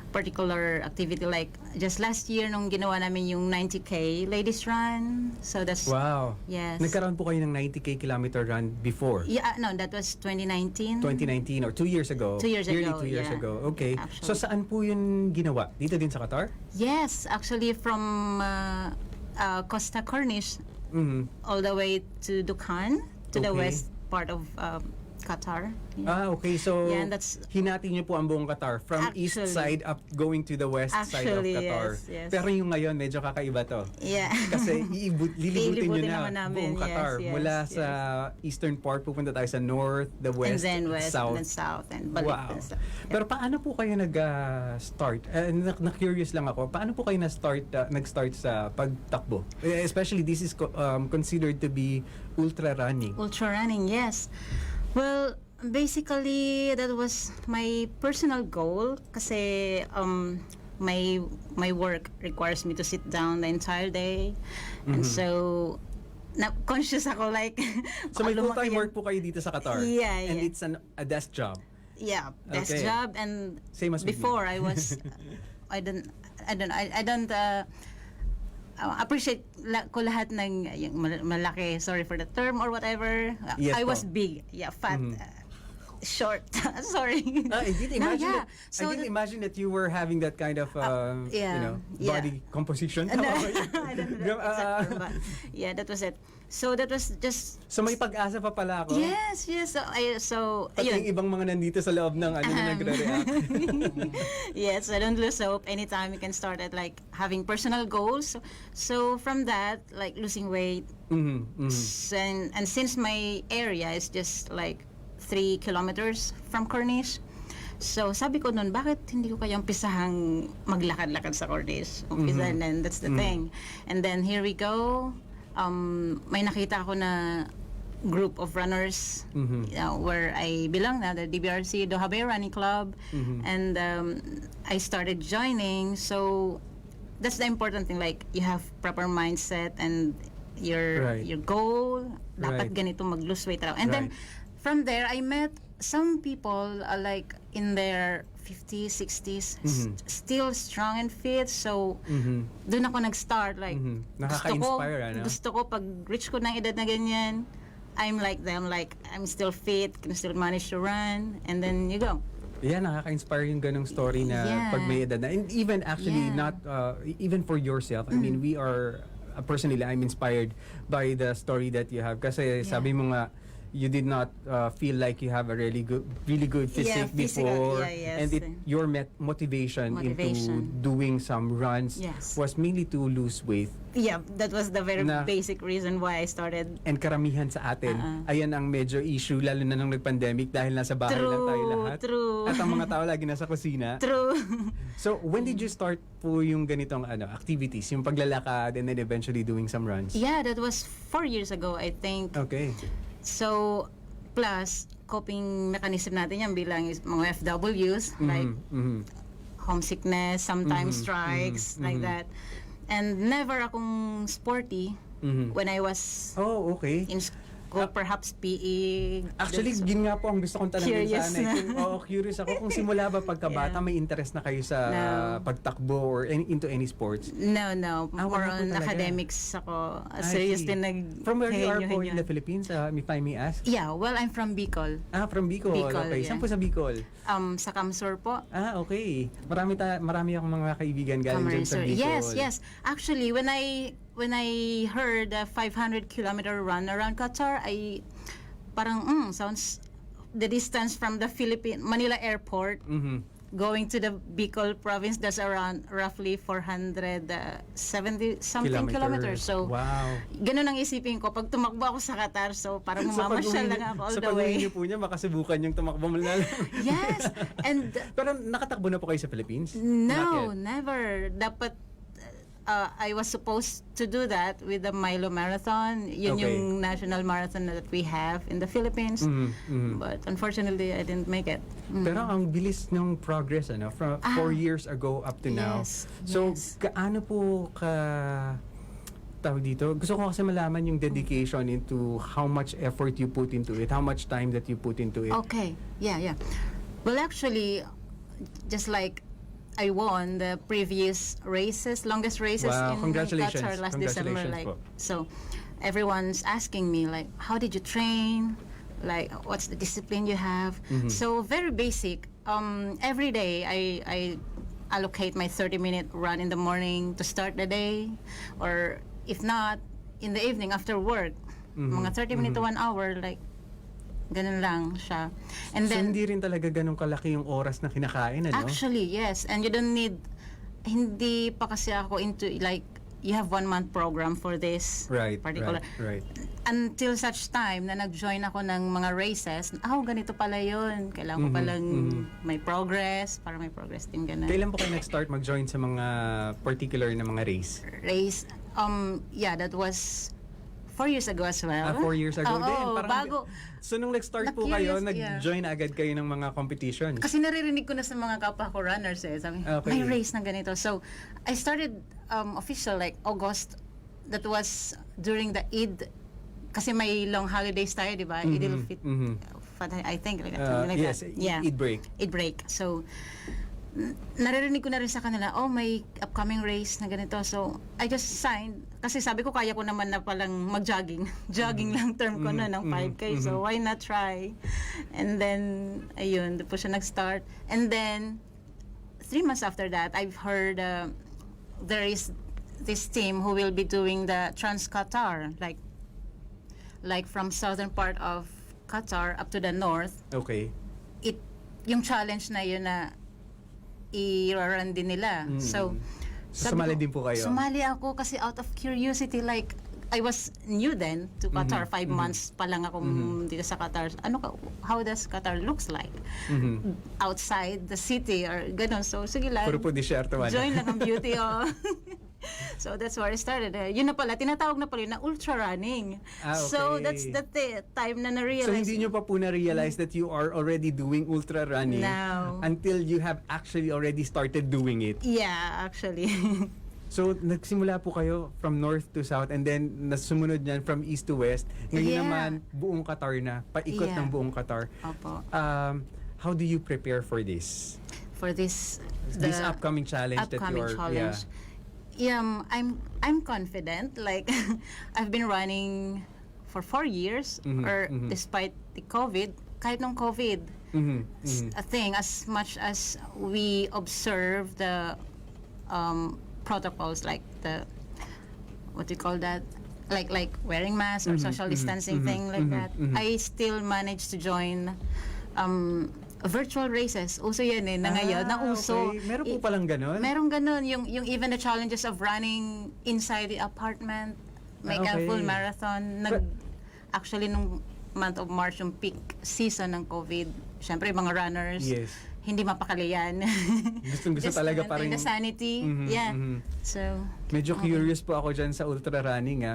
particular activity like just last year nung ginawa namin yung 90K ladies run. So that's Wow. Yes. Nagkaroon po kayo ng 90K kilometer run before? Yeah, no, that was 2019. 2019 or 2 years ago? 2 years Nearly ago, 2 years yeah. ago. Okay. Actually. So saan po yun ginawa? Dito din sa Qatar? Yes, actually from Costa Corniche all the way to Dukhan to the Okay. west part of Qatar. Yeah. Okay. So, Yeah, and that's hinati niyo po ang buong Qatar from east Actually. side up going to the west side of Actually, Qatar. yes, yes. Pero yung ngayon, medyo kakaiba to. Yeah. Kasi lilibutin niyo Lilibutin na naman namin, buong Qatar. yes, yes, Mula yes. sa eastern part, pupunta tayo sa north, the west, and then west south. and then south and balik Wow. and stuff. Yeah. Pero paano po kayo nag-start? Na-curious lang ako. Paano po kayo nag-start sa pagtakbo? Especially this is considered to be ultra running. Ultra running, yes. Well, basically that was my personal goal kasi my work requires me to sit down the entire day. And so conscious ako like So may baka full-time lumaki work po kayo dito sa Qatar? Yeah, And yeah. it's a desk job? Yeah, desk Okay. job and Same as with me. before I was I don't appreciate ko lahat ng yung malaki, sorry for the term or whatever. Yes I po. was big, yeah, fat, short. Sorry. I didn't No, imagine yeah. that. So I didn't imagine that you were having that kind of yeah, body composition. No, I don't know that exact term, but yeah, that was it. So that was just So may pag-asa pa pala ako. yes. So Pati yung ayun. ibang mga nandito sa loob ng na nagre-react. Yes, I don't lose hope. Anytime you can start at like having personal goals. So from that, like losing weight, and since my area is just like 3 kilometers from Corniche, so sabi ko noon, bakit hindi ko kaya umpisahang maglakad-lakad sa Corniche? Umpisa, and then that's the thing. And then here we go. May nakita ako na group of runners where I belong now, the DBRC Doha Bay Running Club, and I started joining. So that's the important thing, like you have proper mindset and your goal, dapat Right. ganito mag-lose weight raw. And then from there I met some people like in their 50s, 60s, still strong and fit. So doon ako nag-start, like Nakaka-inspire, ano? gusto ko pag reach ko ng edad na ganyan, I'm like them, like I'm still fit, can still manage to run, and then you go. Yeah, nakaka-inspire yung ganong story na Yeah. pag may edad na. And even actually, Yeah. not, even for yourself, I mean, we are, personally, I'm inspired by the story that you have. Kasi sabi mo nga, you did not feel like you have a really good physique physical, before. yes. And your motivation into doing some runs Yes. was mainly to lose weight. Yeah, that was the very Na- basic reason why I started. And karamihan sa atin, ayan ang medyo issue, lalo na nung nag-pandemic dahil nasa bahay lang tayo lahat. True. At ang mga tao lagi nasa kusina. True. So, when did you start po yung ganitong activities? Yung paglalakad and then eventually doing some runs? Yeah, that was 4 years ago, I think. Okay. So, plus, coping mechanism natin yan bilang mga FWs, like homesickness, sometimes strikes, like that. And never akong sporty when I was Oh, okay. in go perhaps PE. Actually, yun nga po ang gusto kong tanongin Curious sana. na. Curious ako kung simula ba pagkabata may interest na kayo sa pagtakbo or into any sports? No. More wala po on talaga. academics ako. I Serious see. din From where you are po henyo-henyo. in the Philippines, if I may ask? Yeah, well, I'm from Bicol. From Bicol. Bicol, Okay. yeah. Saan po sa Bicol? Sa Kamsur po. Okay. Marami akong mga kaibigan galing dyan sa Kamsur. Bicol. Yes. Actually, when I heard a 500-kilometer run around Qatar, I parang sounds the distance from the Manila airport going to the Bicol province, that's around roughly 470 something kilometers. So wow. ganun ang isipin ko pag tumakbo ako sa Qatar, so parang mamamasyal lang ako all the way. Sa pag-uwi niyo po niya, makasubukan yung tumakbo mo na lang. Yes. And pero nakatakbo na po kayo sa Philippines? no, never. Dapat I was supposed to do that with the Milo Marathon. Yun Okay. yung national marathon that we have in the Philippines. But unfortunately, I didn't make it. Pero ang bilis ng progress, from 4 years ago up to now. Yes, So, yes. gaano po tawag dito? Gusto ko kasi malaman yung dedication into how much effort you put into it, how much time that you put into it. Okay. Yeah. Well, actually, just like I won the previous races, longest races Wow, in congratulations. Qatar last December. Congratulations po. So everyone's asking me like, how did you train? Like, what's the discipline you have? So very basic. Every day I allocate my 30-minute run in the morning to start the day, or if not, in the evening after work. Mga 30 minutes to 1 hour, like ganun lang siya. And So, then hindi rin talaga ganun kalaki yung oras na kinakain, actually, yes. And you don't need, hindi pa kasi ako into, like, you have 1 month program for this particular. Right. Until such time na nag-join ako ng mga races, ganito pala yun. Kailangan ko palang may progress, para may progress din ganun. Kailan po kayo nag-start mag-join sa mga particular na mga race? That was 4 years ago as well. 4 years ago din. Parang bago. So, nung nag-start po kayo, nag-join agad kayo ng mga competition? Kasi naririnig ko na sa mga kapwa ko runners sabi, may race na ganito. So, I started official like August. That was during the Eid. Kasi may long holidays tayo, di ba? Eid al-Fitr. I think like yes, that. Yeah. Eid break. Eid break. So, naririnig ko na rin sa kanila, may upcoming race na ganito. So, I just signed. Kasi sabi ko, kaya ko naman na palang mag-jogging. Jogging lang term ko na ng 5K. So, why not try? And then, ayun, doon po siya nag-start. And then, 3 months after that, I've heard there is this team who will be doing the Trans-Qatar. Like from southern part of Qatar up to the north. Okay. Yung challenge na yun na i-run din nila. So, sumali din po kayo? Sumali ako kasi out of curiosity, like, I was new then to Qatar. 5 months pa lang akong dito sa Qatar. How does Qatar looks like? Outside the city or gano'n. So, sige lang. Puro po disyerto. Join lang ang beauty. So, that's where I started. Yun na pala, tinatawag na pala yun na ultra running. Okay. So, that's the time na na-realize. So, hindi nyo pa po na-realize that you are already doing ultra running until you have actually already started doing it? Yeah, actually. So, nagsimula po kayo from north to south and then nasumunod niyan from east to west. Ngayon naman, buong Qatar na. Paikot ng buong Qatar. Opo. How do you prepare for this? For this Upcoming challenge that you are... challenge. Yeah, I'm confident. Like, I've been running for 4 years, despite the COVID, kahit nung COVID, a thing, as much as we observe the protocols, like what do you call that? Like wearing masks or social distancing thing like that. I still managed to join virtual races. Uso yan na ngayon. Nauso. Okay. Meron po palang ganon? Meron ganon. Yung even the challenges of running inside the apartment, make a full marathon. Actually, nung month of March, yung peak season ng COVID, syempre, mga runners, hindi mapakali yan. Gustong-gusto talaga parang... the sanity. So, medyo curious po ako dyan sa ultra running.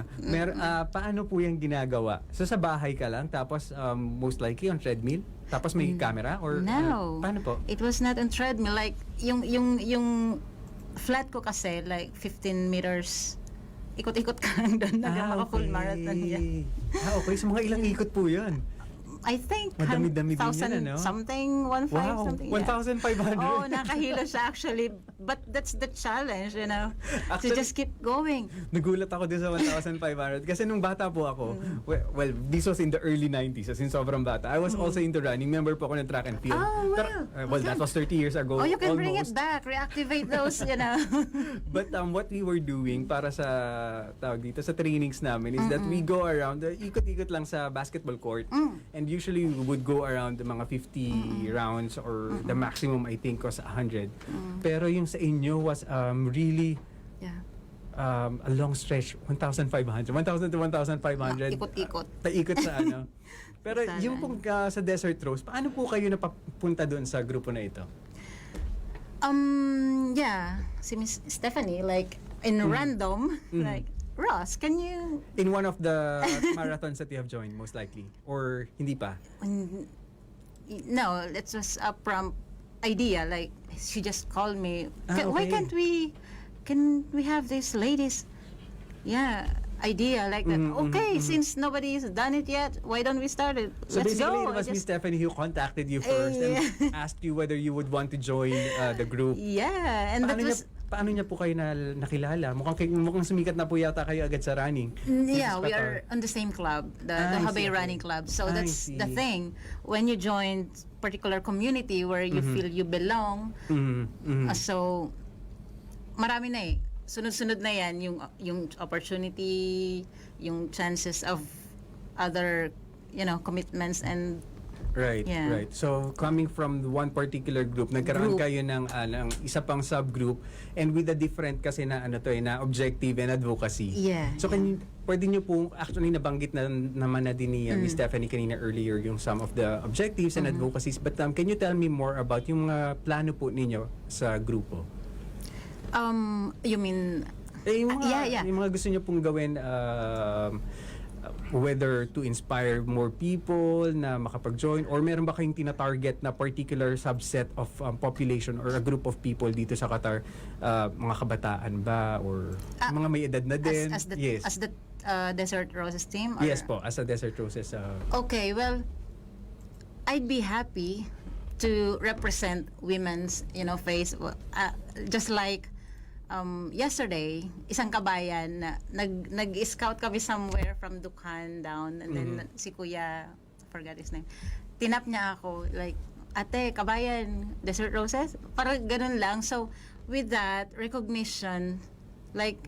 Paano po yung ginagawa? So, sa bahay ka lang, tapos most likely on treadmill? Tapos may camera? Or, no. Paano po? It was not on treadmill. Like, yung flat ko kasi, like 15 meters ikot-ikot ka lang doon hanggang maka-full marathon. Yeah. Okay. So mga ilang ikot po yan? I think Madami-dami din yan, ano? something, 1.5 Wow, something. 1,500. Oh, nakahilo siya actually. But that's the challenge, you know, Actually, to just keep going. Nagulat ako din sa 1,500 kasi nung bata po ako, well, this was in the early 90s, as in sobrang bata. I was also into running. Member po ako ng track and field. Oh, wow. Well, that was 30 years ago. Oh, you can bring it almost. back, reactivate those, you know. But what we were doing para sa tawag dito sa trainings namin is that we go around, ikot-ikot lang sa basketball court, and usually we would go around the mga 50 rounds or the maximum I think was 100. Pero yung sa inyo was really Yeah. a long stretch, 1,500, 1,000 to 1,500. Ikot-ikot. Paikot sa ano. Pero Sana. yung pong sa Desert Rose, paano po kayo napapunta doon sa grupo na ito? Yeah, si Miss Stephanie, like, in random, like, Ross, can you... In one of the marathons that you have joined, most likely? Or hindi pa? No, it was a prompt idea, like, she just called me, why okay. can we have these ladies? Yeah, idea like that. Okay, since nobody's done it yet, why don't we start it? So Let's basically, go. it was Miss Stephanie who contacted you first and asked you whether you would want to join the group. Yeah, and that was... Paano niya po kayo nakilala? Mukhang sumikat na po yata kayo agad sa running. Yeah, we Qatar. are on the same club, the I Habay see, okay. Running Club. So I that's the see. thing. When you join particular community where you feel you belong, so marami na eh. Sunod-sunod na yan yung opportunity, yung chances of other, commitments and Right, Yeah. right. So coming from one particular group, nagkaroon Group. kayo ng isa pang subgroup and with a different kasi na na objective and advocacy. Yeah, So pwede niyo po actually nabanggit na naman na din ni Miss Stephanie kanina earlier yung some of the objectives and advocacies, but can you tell me more about yung plano po ninyo sa grupo? you mean Yung mga, yeah. yung mga gusto niyo pong gawin, whether to inspire more people na makapag-join or meron ba kayong tina-target na particular subset of population or a group of people dito sa Qatar, mga kabataan ba or mga may edad na din? as the Yes. as the Desert Roses team? Or? Yes po, as a Desert Roses. Okay, well, I'd be happy to represent women's, face. Just like yesterday, isang kabayan na nag-scout kami somewhere from Dukhan down, and then si Kuya, I forgot his name, tinap niya ako, like, ate, kabayan, Desert Roses? Parang ganun lang. So, with that recognition, like,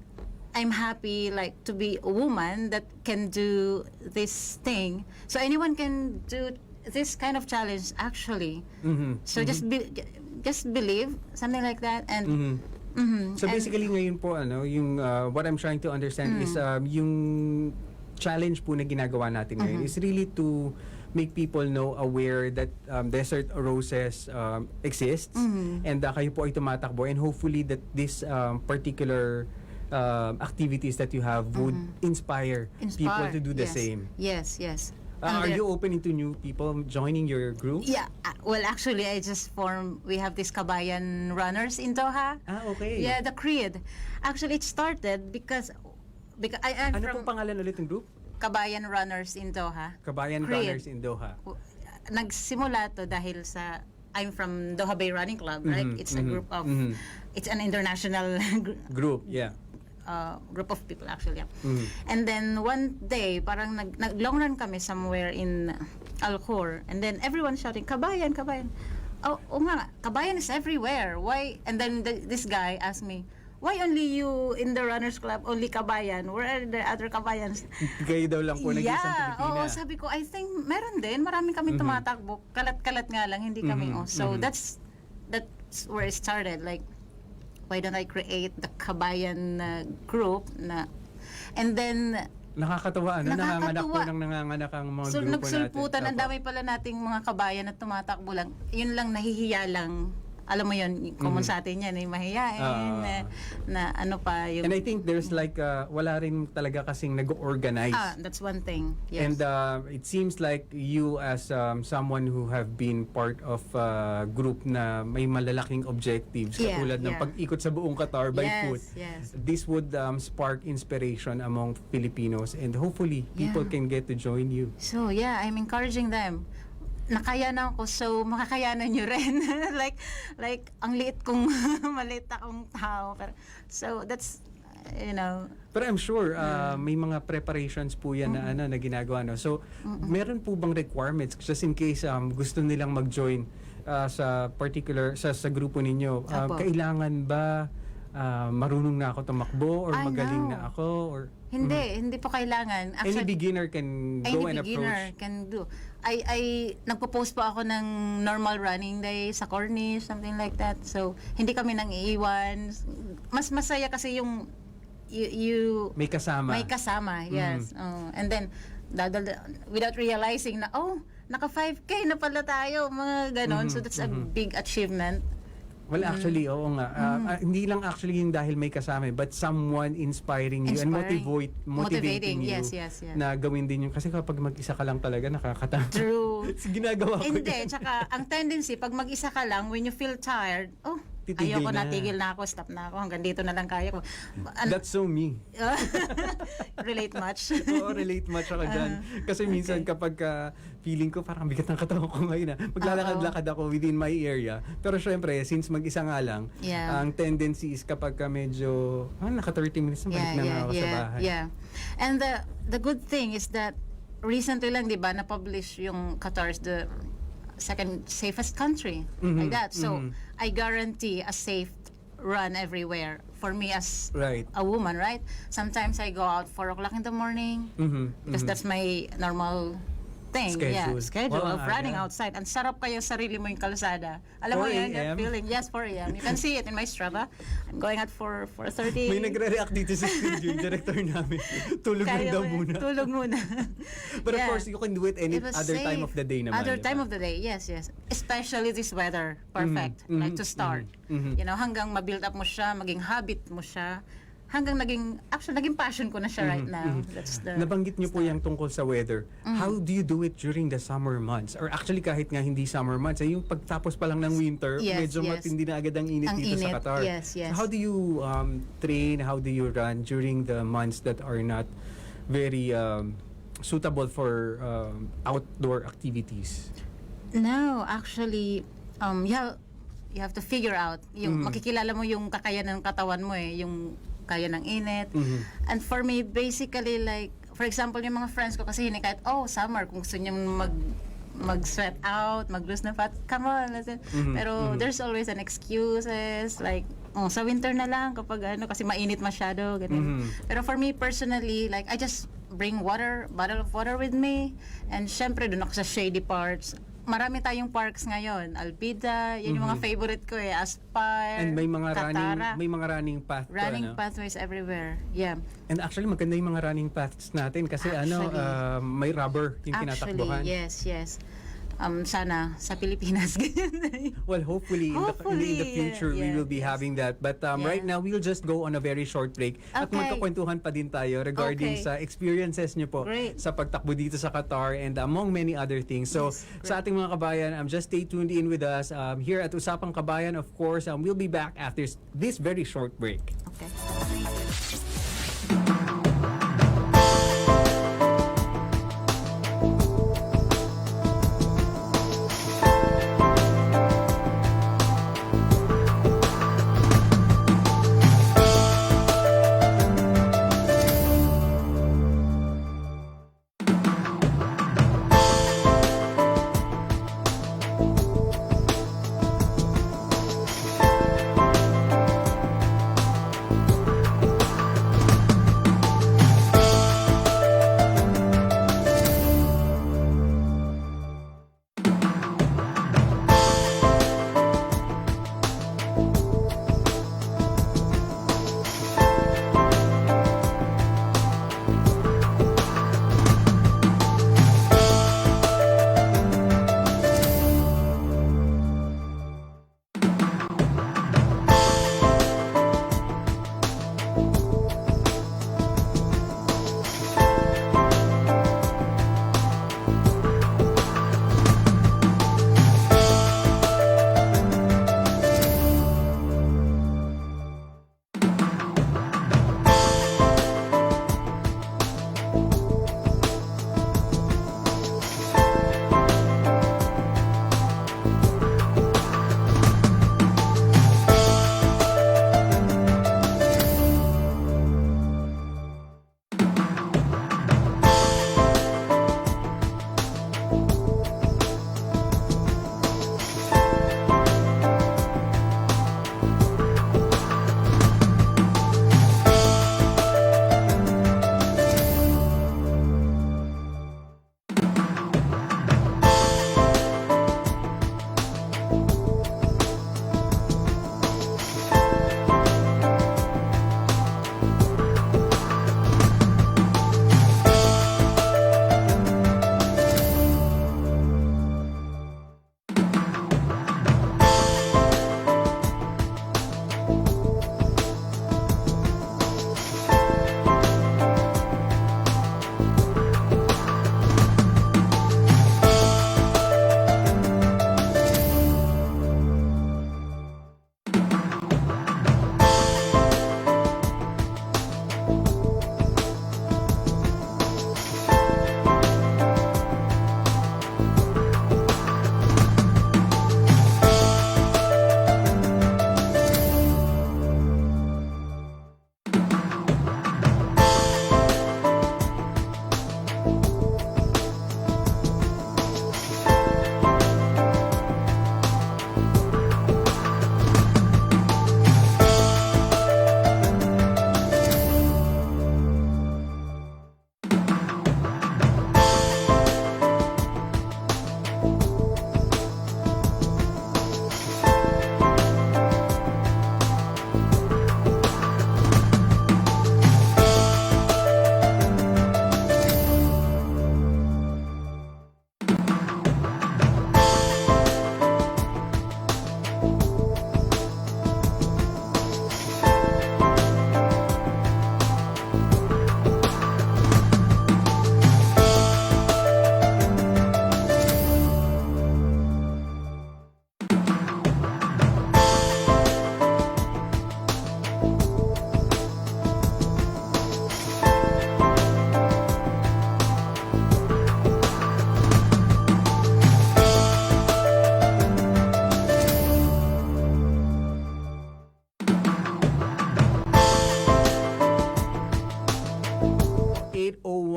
I'm happy like to be a woman that can do this thing. So anyone can do this kind of challenge actually. So just believe, something like that, and So basically ngayon po yung what I'm trying to understand is yung challenge po na ginagawa natin ngayon is really to make people aware that Desert Roses exists and kayo po ay tumatakbo and hopefully that this particular activities that you have would inspire people to do the same. Yes. Are you open into new people joining your group? Yeah, well, actually, we have this Qabayan runners in Doha. Okay. Yeah, the Creed. Actually, it started because I'm Ano from pong pangalan ulit ng group? Qabayan runners in Doha. Qabayan Creed. Runners in Doha. Nagsimula to dahil I'm from Doha Bay Running Club, right? It's a group of, it's an international Group, yeah. group of people actually. And then one day, parang nag-long run kami somewhere in Al-Khor, and then everyone shouting, Qabayan, Qabayan. Oh nga, Qabayan is everywhere. Why? And then this guy asked me, why only you in the runners club, only Qabayan? Where are the other Qabayans? Kayo daw lang po nag-isang Pilipina. Sabi ko, I think meron din. Marami kami tumatakbo. Kalat-kalat nga lang, hindi kami. So that's where it started. Like, why don't I create the Qabayan group na, and then Nakakatawa, nanganganak po ng nanganganak ang mga grupo natin. Nagsulputan, ang dami pala nating mga kabayan na tumatakbo lang. Yun lang, nahihiya lang alam mo yun, common sa atin yan, mahihain, na ano pa yung... And I think there's like, wala rin talaga kasing nag-organize. That's one thing, yes. And it seems like you as someone who have been part of group na may malalaking objectives, katulad ng pag-ikot sa buong Qatar by foot. Yes. This would spark inspiration among Filipinos, and hopefully people can get to join you. So yeah, I'm encouraging them. Nakayanan ko, so makakayanan nyo rin. like ang liit kong maliit akong tao. So that's, you know. Pero I'm sure may mga preparations po yan na na ginagawa, no. So meron po bang requirements just in case gusto nilang mag-join sa particular sa grupo ninyo? Kailangan ba marunong na ako tumakbo or magaling na ako or hindi po kailangan. any Actually, beginner can go and approach. Can do. I nagpo-post po ako ng normal running day sa Corniche, something like that. So hindi kami nang iiwan. Mas masaya kasi yung you may kasama. Yes. And then without realizing na naka 5K na pala tayo, mga ganon. So that's a big achievement. Well, actually, oo nga. Hindi lang actually yung dahil may kasama, but someone inspiring you and motivating you yes. na gawin din yung, kasi kapag mag-isa ka lang talaga, nakakatama. True. Ginagawa ko Hindi, tsaka ang tendency, pag mag-isa ka lang, when you feel tired, titigil ayoko na. Tigil na ako, stop na ako, hanggang dito na lang kaya ko. That's so me. Relate much? Oo, relate much ako dyan. Kasi minsan kapag feeling ko parang bigat ng katawan ko ngayon maglalakad-lakad ako within my area. Pero syempre, since mag-isa nga lang, ang tendency is kapag medyo, naka 30 minutes na balik na nga ako sa bahay. Yeah. And the good thing is that recently lang, di ba, na-publish yung Qatar's the second safest country, like that. So I guarantee a safe run everywhere for me as a woman, right? Sometimes I go out 4 o'clock in the morning because that's my normal thing. Schedule of running outside. And sarap kayo sarili mo yung kalsada. Alam mo yun, that feeling. Yes, 4 a.m. You can see it in my Strava. I'm going at 4:30. May nagre-react dito sa studio, yung director namin. Tulog lang daw muna. Tulog muna. But of course, you can do it any other time of the day naman. Other time of the day, yes. Especially this weather. Perfect. Like to start. You know, hanggang ma-build up mo siya, maging habit mo siya. Hanggang naging passion ko na siya right now. That's the Nabanggit niyo po yung tungkol sa weather. How do you do it during the summer months? Or actually kahit nga hindi summer months, yung pagtapos pa lang ng winter, medyo matindi na agad ang init dito sa Qatar. Yes. So how do you train, how do you run during the months that are not very suitable for outdoor activities? No, actually, you have to figure out, yung makikilala mo yung kakayanan ng katawan mo yung kaya ng init. And for me, basically, like, for example, yung mga friends ko kasi kahit, summer, kung gusto niyang mag-sweat out, mag-lose na fat, come on. Pero there's always an excuses, like, sa winter na lang kapag kasi mainit masyado, ganun. Pero for me personally, like, I just bring bottle of water with me, and syempre doon ako sa shady parts. Marami tayong parks ngayon. Alpida, yan yung mga favorite ko Aspire, and may mga Katara. running path. Running pathways everywhere. Yeah. And actually maganda yung mga running paths natin kasi may rubber yung tinatakbuhan. Yes. Sana sa Pilipinas ganyan. Well, hopefully in the future we will be having that. But right now we'll just go on a very short break at magkakwentuhan pa din tayo regarding sa experiences niyo po sa pagtakbo dito sa Qatar and among many other things. So sa ating mga kabayan, just stay tuned in with us here at Usapang Qabayan. Of course, we'll be back after this very short break. Okay.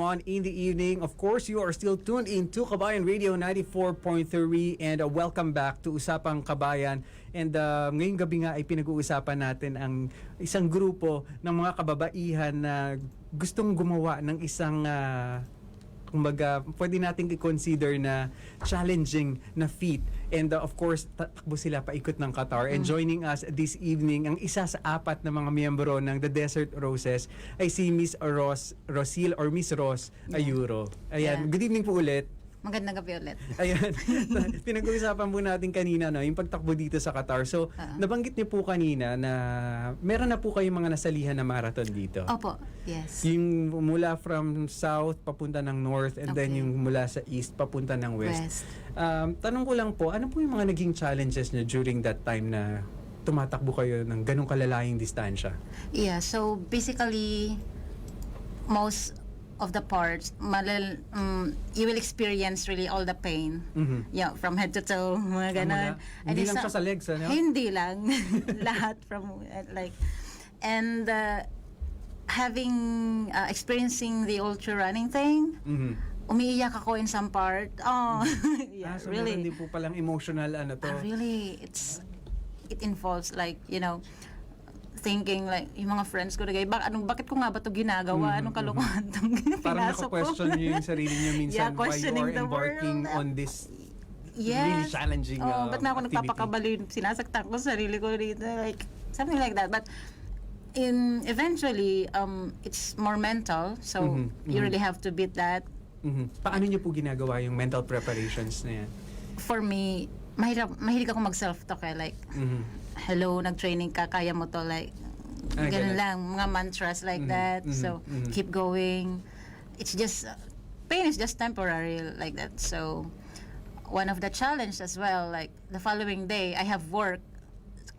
on in the evening. Of course, you are still tuned in to Qabayan Radio 94.3 and welcome back to Usapang Qabayan. And ngayong gabi nga ay pinag-uusapan natin ang isang grupo ng mga kababaihan na gustong gumawa ng isang kumbaga, pwede natin i-consider na challenging na feat. And of course, takbo sila paikot ng Qatar. And joining us this evening, ang isa sa 4 na mga miyembro ng The Desert Roses ay si Miss Rosil or Miss Ros Ayuro. Ayan, good evening po ulit. Magandang gabi ulit. Ayan, pinag-uusapan po natin kanina yung pagtakbo dito sa Qatar. So, nabanggit niyo po kanina na meron na po kayong mga nasalihan na marathon dito. Opo, yes. Yung mula from south papunta ng north and then yung mula sa east papunta ng west. Tanong ko lang po, ano po yung mga naging challenges niyo during that time na tumatakbo kayo ng ganong kalalayang distansya? Yeah, so basically, most of the parts, you will experience really all the pain. Yeah, from head to toe, mga ganon. Hindi lang siya sa legs, ano? Hindi lang. Lahat from, and having, experiencing the ultra running thing, umiiyak ako in some part. Oh, yeah, so really. Hindi po palang emotional Really, it involves like, thinking like, yung mga friends ko nagay, bakit ko nga ba ito ginagawa? Anong kalokohan itong pinasok ko? Parang naka-question nyo yung sarili nyo minsan why you are embarking on this really challenging ba't na ako activity? nagpapakabali, sinasaktan ko sa sarili ko dito, like, something like that. But eventually, it's more mental, so you really have to beat that. Paano nyo po ginagawa yung mental preparations na yan? For me, mahilig ako mag-self-talk like, hello, nag-training ka, kaya mo to, like, ganun lang, mga mantras like that. So, keep going. It's just, pain is just temporary like that. So, one of the challenge as well, like, the following day, I have work.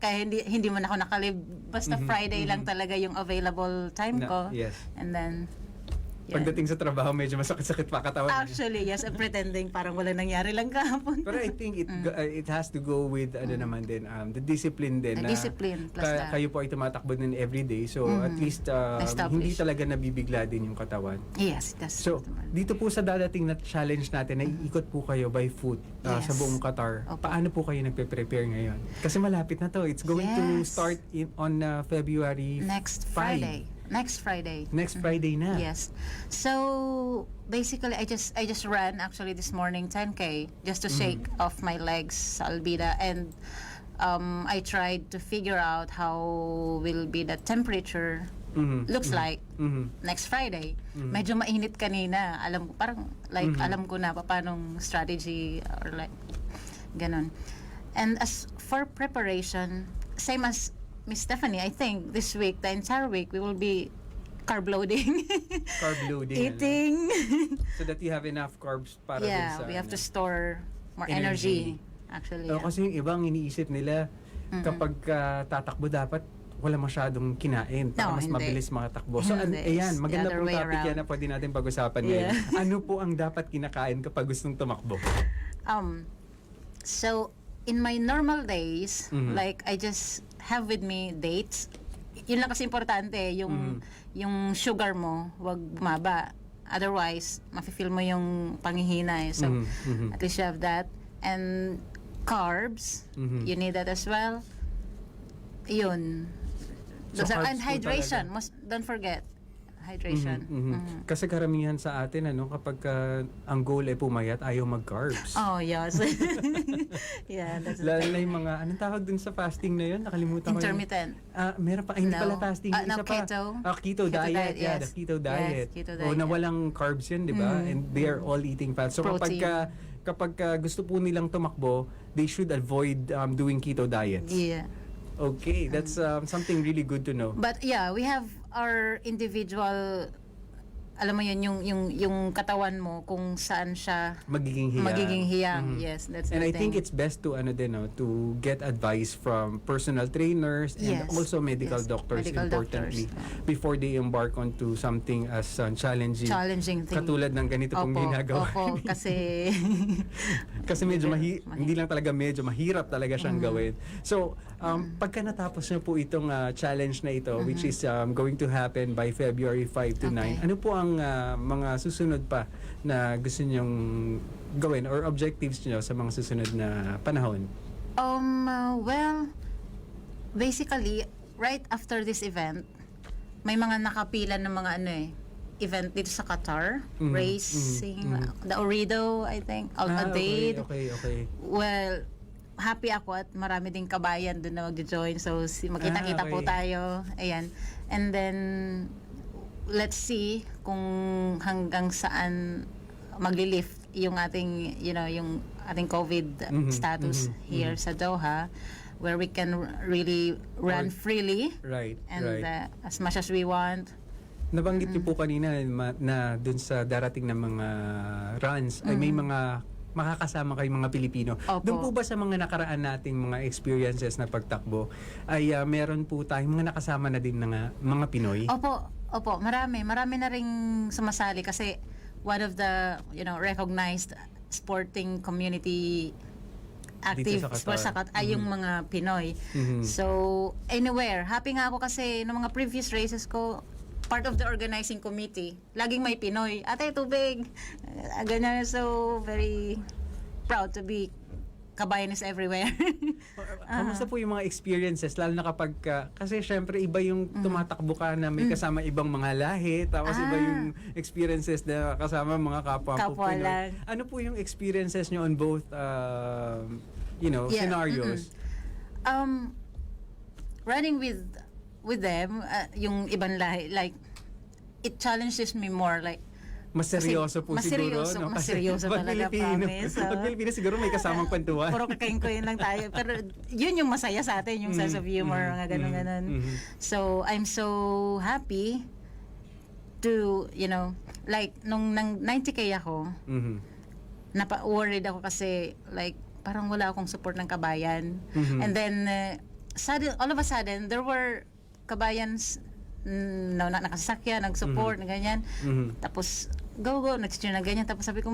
Kaya hindi man ako nakalib. Basta Friday lang talaga yung available time ko. Yes. And then, pagdating sa trabaho, medyo masakit-sakit pa katawan. Actually, yes, I'm pretending parang wala nangyari lang kahapon. Pero I think it has to go with naman din, the discipline din. Discipline plus kayo po ay tumatakbo din every day. So at least hindi talaga nabibigla din yung katawan. Yes, that's so dito po sa dadating na challenge natin, naiikot po kayo by foot sa buong Qatar. Paano po kayo nagpe-prepare ngayon? Kasi malapit na to. It's going to start on February next 5. Friday. Next Friday. Next Friday na. Yes. So basically, I just ran actually this morning 10K just to shake off my legs sa Albida, and I tried to figure out how will be the temperature looks like next Friday. Medyo mainit kanina. Alam ko parang like alam ko na paanong strategy or like ganon. And as for preparation, same as Miss Stephanie, I think this week, the entire week, we will be carb loading. Carb loading. Eating. So that you have enough carbs para din sa... we have to store more energy. Actually, Kasi yung ibang iniisip nila, kapag tatakbo dapat, wala masyadong kinain para mas mabilis makatakbo. So, ayan, maganda pong topic yan na pwede natin pag-usapan ngayon. Ano po ang dapat kinakain kapag gustong tumakbo? So, in my normal days, like, I just have with me dates. Yun lang kasi importante, yung sugar mo, wag bumaba. Otherwise, mafe-feel mo yung panghihina. So, at least you have that. And carbs, you need that as well. Yun. So, And hydration, don't forget. Hydration. Kasi karamihan sa atin, kapag ang goal ay pumayat, ayaw mag-carbs. Oh, yes. Yeah, that's Lalo na yung mga, anong tawag dun sa fasting na yun? Nakalimutan ko. Intermittent. Meron pa, hindi pala fasting. Isa pa. Keto. Keto diet. Yes. The keto diet. Yes, keto diet. Na walang carbs yun, di ba? And they are all eating fat. So kapag gusto po nilang tumakbo, they should avoid doing keto diets. Yeah. Okay, that's something really good to know. But yeah, we have our individual, alam mo yun, yung katawan mo kung saan siya magiging hiyang. Yes, that's and the I think thing. it's best to to get advice from personal trainers and also medical doctors importantly before they embark onto something as challenging thing. Katulad ng ganito pong ginagawa. Opo, kasi kasi medyo hindi lang talaga medyo mahirap talaga siyang gawin. So, pagka natapos niyo po itong challenge na ito which is going to happen by February 5 to 9, ano po ang bang mga susunod pa na gusto nyong gawin or objectives nyo sa mga susunod na panahon? Well, basically, right after this event, may mga nakapila ng mga event dito sa Qatar, racing, the Orido, I think, Al-Adeid. Okay. Well, happy ako at marami ding kabayan doon na mag-join. So, magkita-kita po tayo. Ayan. And then, let's see kung hanggang saan magli-lift yung ating, yung ating COVID status here sa Doha, where we can really run freely. Right. And as much as we want. Nabanggit niyo po kanina na dun sa darating na mga runs ay may mga makakasama kayong mga Pilipino. Opo. Doon po ba sa mga nakaraan nating mga experiences na pagtakbo ay meron po tayong mga nakasama na din ng mga Pinoy? Opo, marami na ring sumasali kasi one of the recognized sporting community active sports sa Qatar ay yung mga Pinoy. So anywhere, happy nga ako kasi ng mga previous races ko, part of the organizing committee, laging may Pinoy. Ate, tubig! Ganyan, so very proud to be Qabayan is everywhere. Kamusta po yung mga experiences, lalo na kapag, kasi syempre iba yung tumatakbo ka na may kasama ibang mga lahi, tapos iba yung experiences na kasama mga kapwa po Pinoy. Ano po yung experiences nyo on both, scenarios? Running with them, yung ibang lahi, like, it challenges me more, like, mas seryoso po siguro, no? Mas seryoso talaga, promise. Pag Pilipino siguro may kasamang kwentuhan. Puro kakain-kuin lang tayo. Pero yun yung masaya sa atin, yung sense of humor, mga ganun-ganun. So, I'm so happy to, like, nung 90K ako, napa-worried ako kasi, like, parang wala akong support ng kabayan. And then, all of a sudden, there were kabayans nakasakyan, nag-support, na ganyan. Tapos, go, nag-cheer na ganyan. Tapos sabi ko,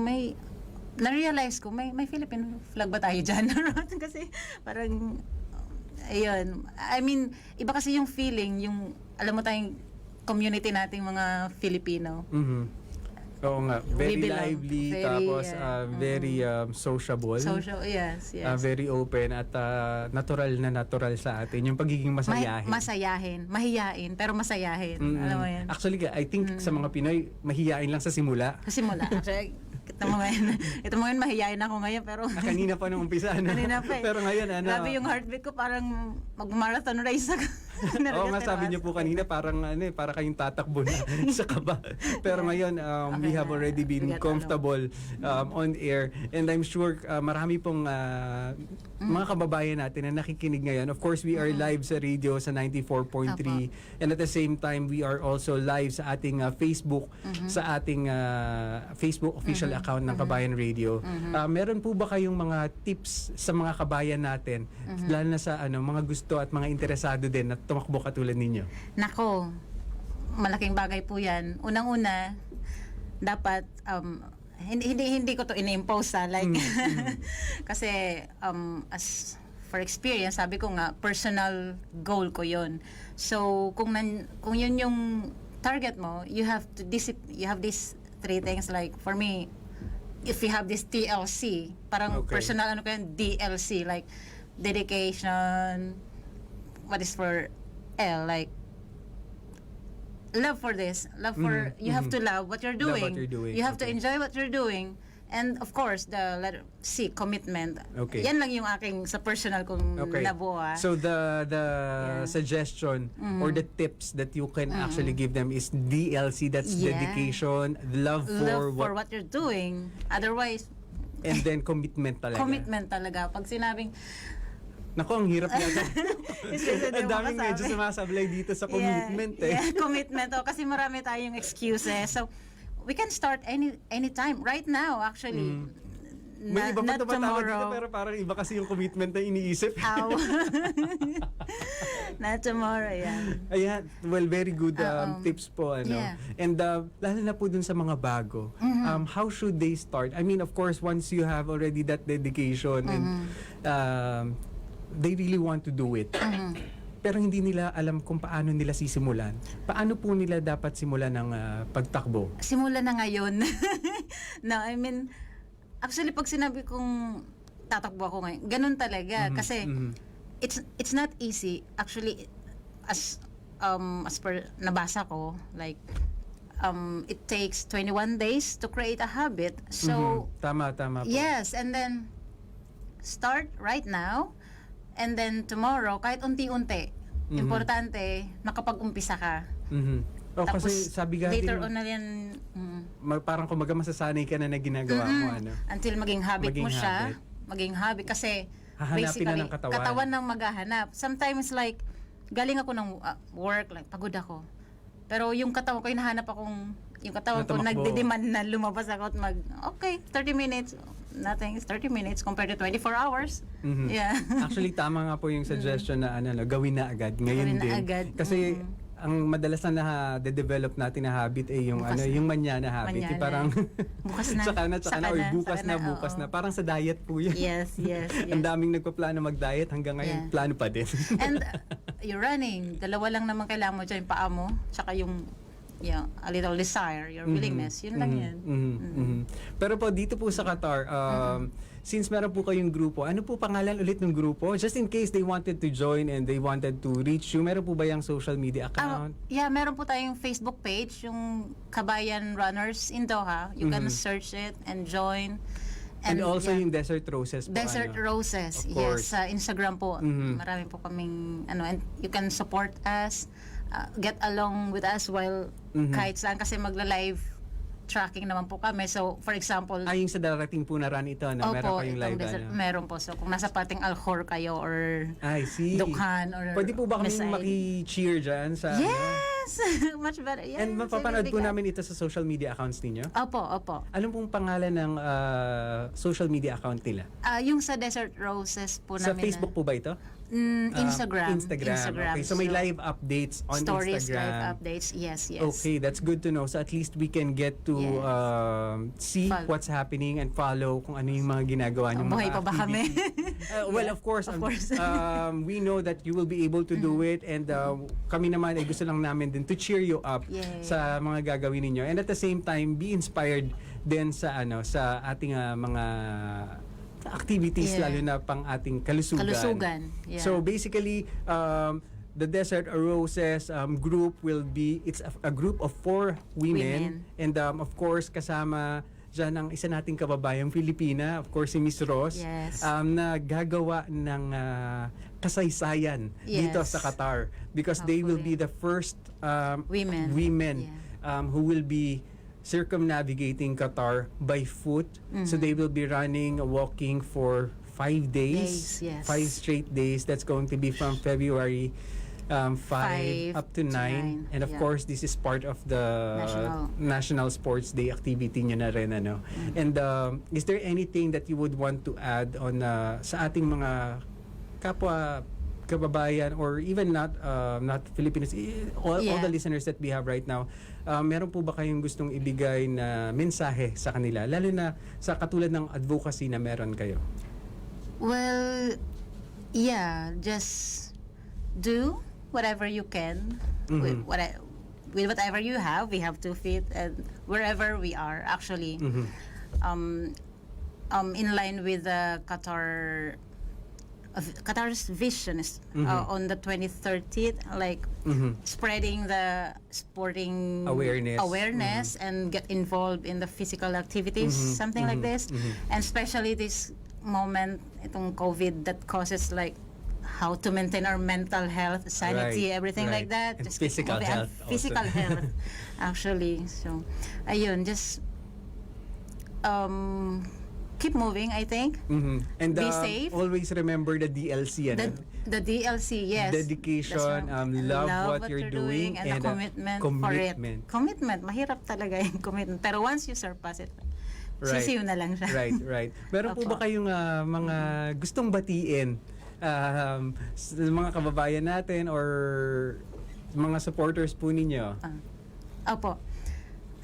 na-realize ko, may Philippine flag ba tayo dyan? Kasi parang, ayun. I mean, iba kasi yung feeling, yung, alam mo tayong community nating mga Filipino. Oo nga, very lively, tapos very sociable. Yes. Very open at natural sa atin. Yung pagiging masayahin. Mahiyain, pero masayahin. Alam mo yan? Actually, I think sa mga Pinoy, mahiyain lang sa simula. Actually, ito mo yun, mahiyain ako ngayon, pero... kanina pa nung umpisa, no? Kanina pa. Pero ngayon, Grabe yung heartbeat ko, parang mag-marathon race ako. Oo nga, sabi niyo po kanina, parang para kayong tatakbo na sa kaba. Pero ngayon, we have already been comfortable on air. And I'm sure marami pong mga kababayan natin na nakikinig ngayon. Of course, we are live sa radio sa 94.3. And at the same time, we are also live sa ating Facebook, sa ating Facebook official account ng Qabayan Radio. Meron po ba kayong mga tips sa mga kabayan natin, lalo na sa mga gusto at mga interesado din at tumakbo katulad ninyo? Nako, malaking bagay po yan. Unang-una, dapat hindi ko to ini-impose like kasi as for experience, sabi ko nga personal goal ko yon. So kung yun yung target mo, you have these three things. Like for me, if you have this TLC, parang personal DLC, like dedication, what is for L, like love for this, you have to love what you're doing. You have to enjoy what you're doing. And of course, the letter C, commitment. Yan lang yung aking sa personal kong nabuo. So the suggestion or the tips that you can actually give them is DLC, that's dedication, love for what you're doing. Otherwise, and then commitment talaga. Commitment talaga. Pag sinabing Naku, ang hirap yata. Ang daming medyo sumasablay dito sa commitment commitment. Kasi marami tayong excuses. So, we can start anytime. Right now, actually. May iba pa not tumatawag tomorrow. dito, pero parang iba kasi yung commitment na iniisip. Not tomorrow, Ayan. Well, very good tips po. And lalo na po dun sa mga bago, how should they start? I mean, of course, once you have already that dedication and they really want to do it. pero hindi nila alam kung paano nila sisimulan. Paano po nila dapat simulan ng pagtakbo? Simula na ngayon. No, I mean, actually pag sinabi kong tatakbo ako ngayon, ganun talaga. Kasi it's not easy. Actually, as per nabasa ko, like, it takes 21 days to create a habit. So, Tama po. yes, and then start right now, and then tomorrow, kahit unti-unti, importante, nakapag-umpisa ka. Kasi sabi nga later din, on na yan, parang kumaga masasanay ka na ginagawa mo. Ano? until maging habit Maging mo siya, habit. maging habit, kasi Hahanapin na ng katawan. katawan ng maghahanap. Sometimes like, galing ako ng work, like pagod ako. Pero yung katawan ko, yung katawan ko Natumakbo. nagde-demand na lumabas ako at okay, 30 minutes, nothing, 30 minutes compared to 24 hours. Yeah. Actually, tama nga po yung suggestion na gawin na agad. Ngayon Gawin na din. agad. Kasi ang madalas na de-develop natin na habit ay yung Bukas yung manya na habit. Manyana. Yung parang Bukas na. tsaka na or bukas saka na bukas oo. na. Parang sa diet po yun. Yes. Ang daming nagpaplano mag-diet hanggang ngayon Yeah. plano pa din. And you're running. Dalawa lang naman kailangan mo dyan, yung paa mo, tsaka yung a little desire, your willingness. Yun lang yan. Pero po dito po sa Qatar, since meron po kayong grupo, ano po pangalan ulit ng grupo? Just in case they wanted to join and they wanted to reach you, meron po ba yung social media account? Yeah, meron po tayong Facebook page, yung Qabayan Runners in Doha. You can search it and join. And also yeah, yung Desert Roses po. Desert Roses, Of course. yes, sa Instagram po. Marami po kaming and you can support us, get along with us while kahit saan, kasi magla-live tracking naman po kami. So, for example, Yung sa darating po na run ito, na meron kayong live itong meron po. So, kung nasa pating Alhor kayo or I see. Dukhan or Pwede po ba kami Mesaid. maki-cheer dyan sa Yes! Much better. Yes, And mapapanood po really namin ito sa social media accounts ninyo? Opo. Anong pong pangalan ng social media account nila? Yung sa Desert Roses po Sa namin. Facebook po ba ito? Instagram. Okay, so may live updates on stories, Instagram. live updates. Yes. Okay, that's good to know. So at least we can get to see Follow. what's happening and follow kung ano yung mga ginagawa niyong Buhay mga pa ba kami? activities. Well, of course. Of course. We know that you will be able to do it, and kami naman ay gusto lang namin din to cheer you up Yay. sa mga gagawin ninyo. And at the same time, be inspired din sa sa ating mga activities, Yeah. lalo na pang ating kalusugan. Yeah. So basically, the Desert Roses group it's a group of 4 women. And of course, kasama dyan ang isa nating kababayang Filipina, of course si Miss Ross, Yes. na gagawa ng kasaysayan dito Yes. sa Qatar, because they will be Hopefully. the first Women. who will be circumnavigating Qatar by foot. So they will be walking for 5 days, Yes. 5 straight days. That's going to be from February 5 up to 9. And of Yeah. course, this is part of the National Sports Day activity nyo na rin. And is there anything that you would want to add on sa ating mga kapwa kababayan, or even not Filipinos, all the listeners that we have right now, meron po ba kayong gustong ibigay na mensahe sa kanila, lalo na sa katulad ng advocacy na meron kayo? Well, yeah, just do whatever you can with whatever you have. We have 2 feet, and wherever we are, actually, in line with the Qatar's vision is on the 2030, like spreading the sporting awareness and get involved in the physical activities, something like this. And especially this moment, itong COVID, that causes like how to maintain our mental health, sanity, everything like that. And Just physical keep moving. health And physical also. health, actually. So, ayun, just keep moving, I think. And Be safe. always remember the DLC, The DLC, yes. Dedication, That's right. love what you're doing, and the commitment for it. Commitment, mahirap talaga yung commitment. Pero once you surpass it, sisiw na lang siya. Right. Meron po ba kayong mga gustong batiin sa mga kababayan natin or mga supporters po ninyo? Opo.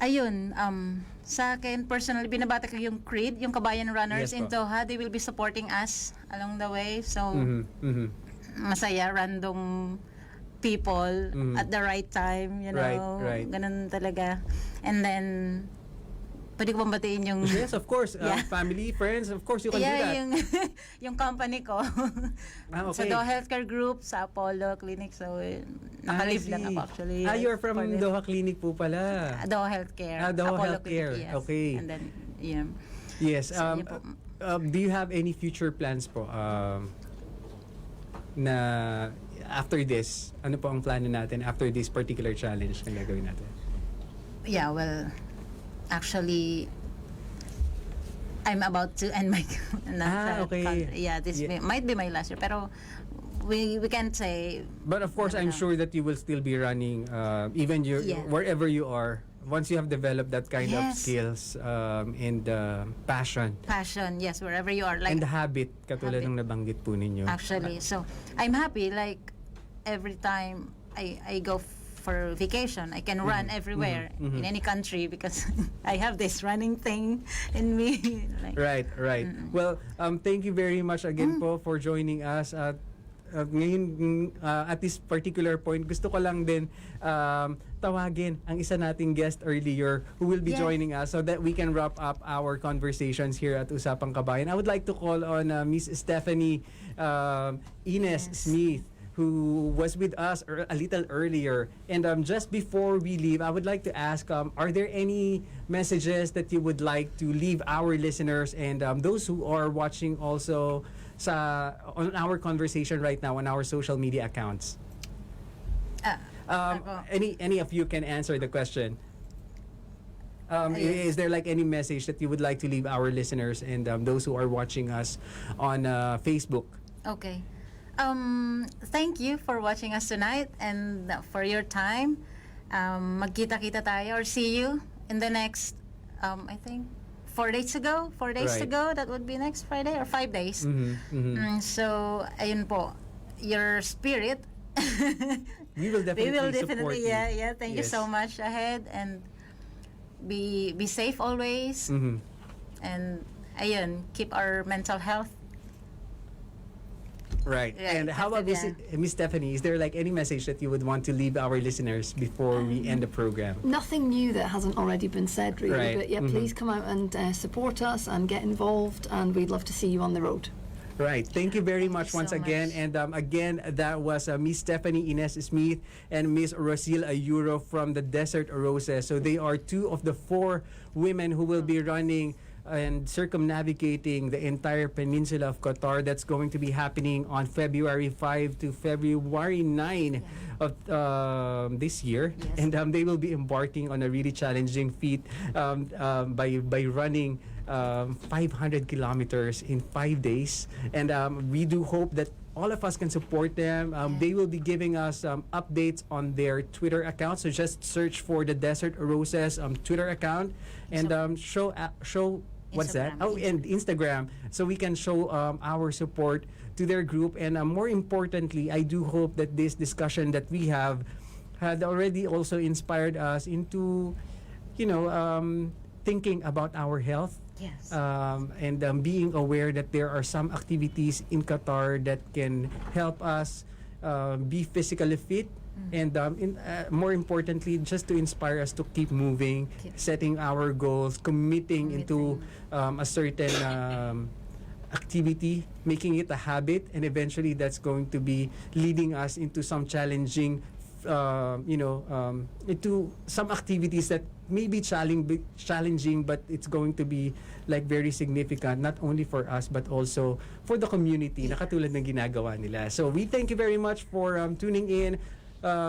Ayun, sa akin, personally, binabata ko yung Creed, yung Qabayan Runners Yes in po. Doha. They will be supporting us along the way. So, masaya, random people at the right time, you know. Right. Ganun talaga. And then, pwede ko bang batiin yung... Yes, of course. Family, friends, of course you can do that. yung company ko. Okay. Sa Doha Healthcare Group, sa Apollo Clinic. So, nakalive lang ako actually. You're from Doha Clinic po pala. Doha Healthcare. Doha Apollo Healthcare. Clinic, yes. Okay. And then, yeah. Yes. So, yun po. Do you have any future plans po na after this? Ano po ang plano natin after this particular challenge na gagawin natin? Yeah, well, actually, I'm about to end my okay. this might be my last year, pero we can't say. But of course, I'm sure that you will still be running even wherever you are. Once you have developed that kind of skills and passion, yes, wherever you are, like, and habit, katulad ng nabanggit po ninyo. Actually, so I'm happy. Like every time I go for vacation, I can run everywhere in any country because I have this running thing in me. Right. Well, thank you very much again po for joining us at ngayon at this particular point. Gusto ko lang din tawagin ang isa nating guest earlier who will be joining us so that we can wrap up our conversations here at Usapang Qabayan. I would like to call on Miss Stephanie Ines Smith, who was with us a little earlier. And just before we leave, I would like to ask, are there any messages that you would like to leave our listeners and those who are watching also on our conversation right now on our social media accounts? Any of you can answer the question. Is there like any message that you would like to leave our listeners and those who are watching us on Facebook? Okay. Thank you for watching us tonight and for your time. Magkita-kita tayo or see you in the next, I think, 4 days ago. 4 days ago, that would be next Friday or 5 days. So, ayun po, your spirit. We will definitely support you. Thank you so much ahead and be safe always. And ayun, keep our mental health. Right. And how about Miss Stephanie? Is there like any message that you would want to leave our listeners before we end the program? Nothing new that hasn't already been said, really. Right. But yeah, please come out and support us and get involved, and we'd love to see you on the road. Right. Thank you very much once again. And again, that was Miss Stephanie Ines Smith and Miss Rosil Ayuro from the Desert Roses. So they are two of the 4 women who will be running and circumnavigating the entire peninsula of Qatar. That's going to be happening on February 5 to February 9 of this year. And they will be embarking on a really challenging feat by running 500 kilometers in 5 days. And we do hope that all of us can support them. They will be giving us updates on their Twitter account. So just search for the Desert Roses Twitter account and show what's that? Oh, and Instagram. So we can show our support to their group. And more importantly, I do hope that this discussion that we have had already also inspired us into, thinking about our health. Yes. And being aware that there are some activities in Qatar that can help us be physically fit. And more importantly, just to inspire us to keep moving, setting our goals, committing into a certain activity, making it a habit, and eventually that's going to be leading us into some challenging, into some activities that may be challenging, but it's going to be like very significant, not only for us, but also for the community, na katulad ng ginagawa nila. So we thank you very much for tuning in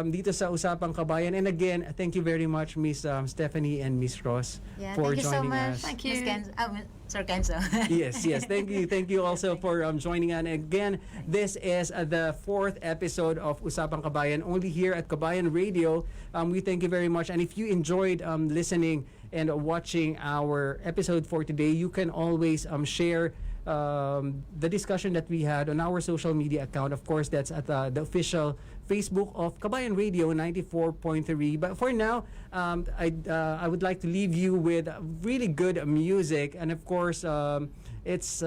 dito sa Usapang Qabayan. And again, thank you very much, Miss Stephanie and Miss Ross, for joining us. Thank you so much. Thank you. Sir Kenzo. Yes. Thank you. Thank you also for joining us. And again, this is the 4th episode of Usapang Qabayan, only here at Qabayan Radio. We thank you very much. And if you enjoyed listening and watching our episode for today, you can always share the discussion that we had on our social media account. Of course, that's at the official Facebook of Qabayan Radio 94.3. But for now, I would like to leave you with really good music. And of course, it's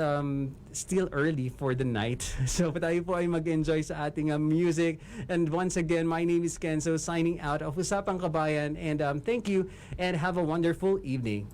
still early for the night. So tayo po ay mag-enjoy sa ating music. And once again, my name is Kenzo, signing out of Usapang Qabayan. And thank you and have a wonderful evening.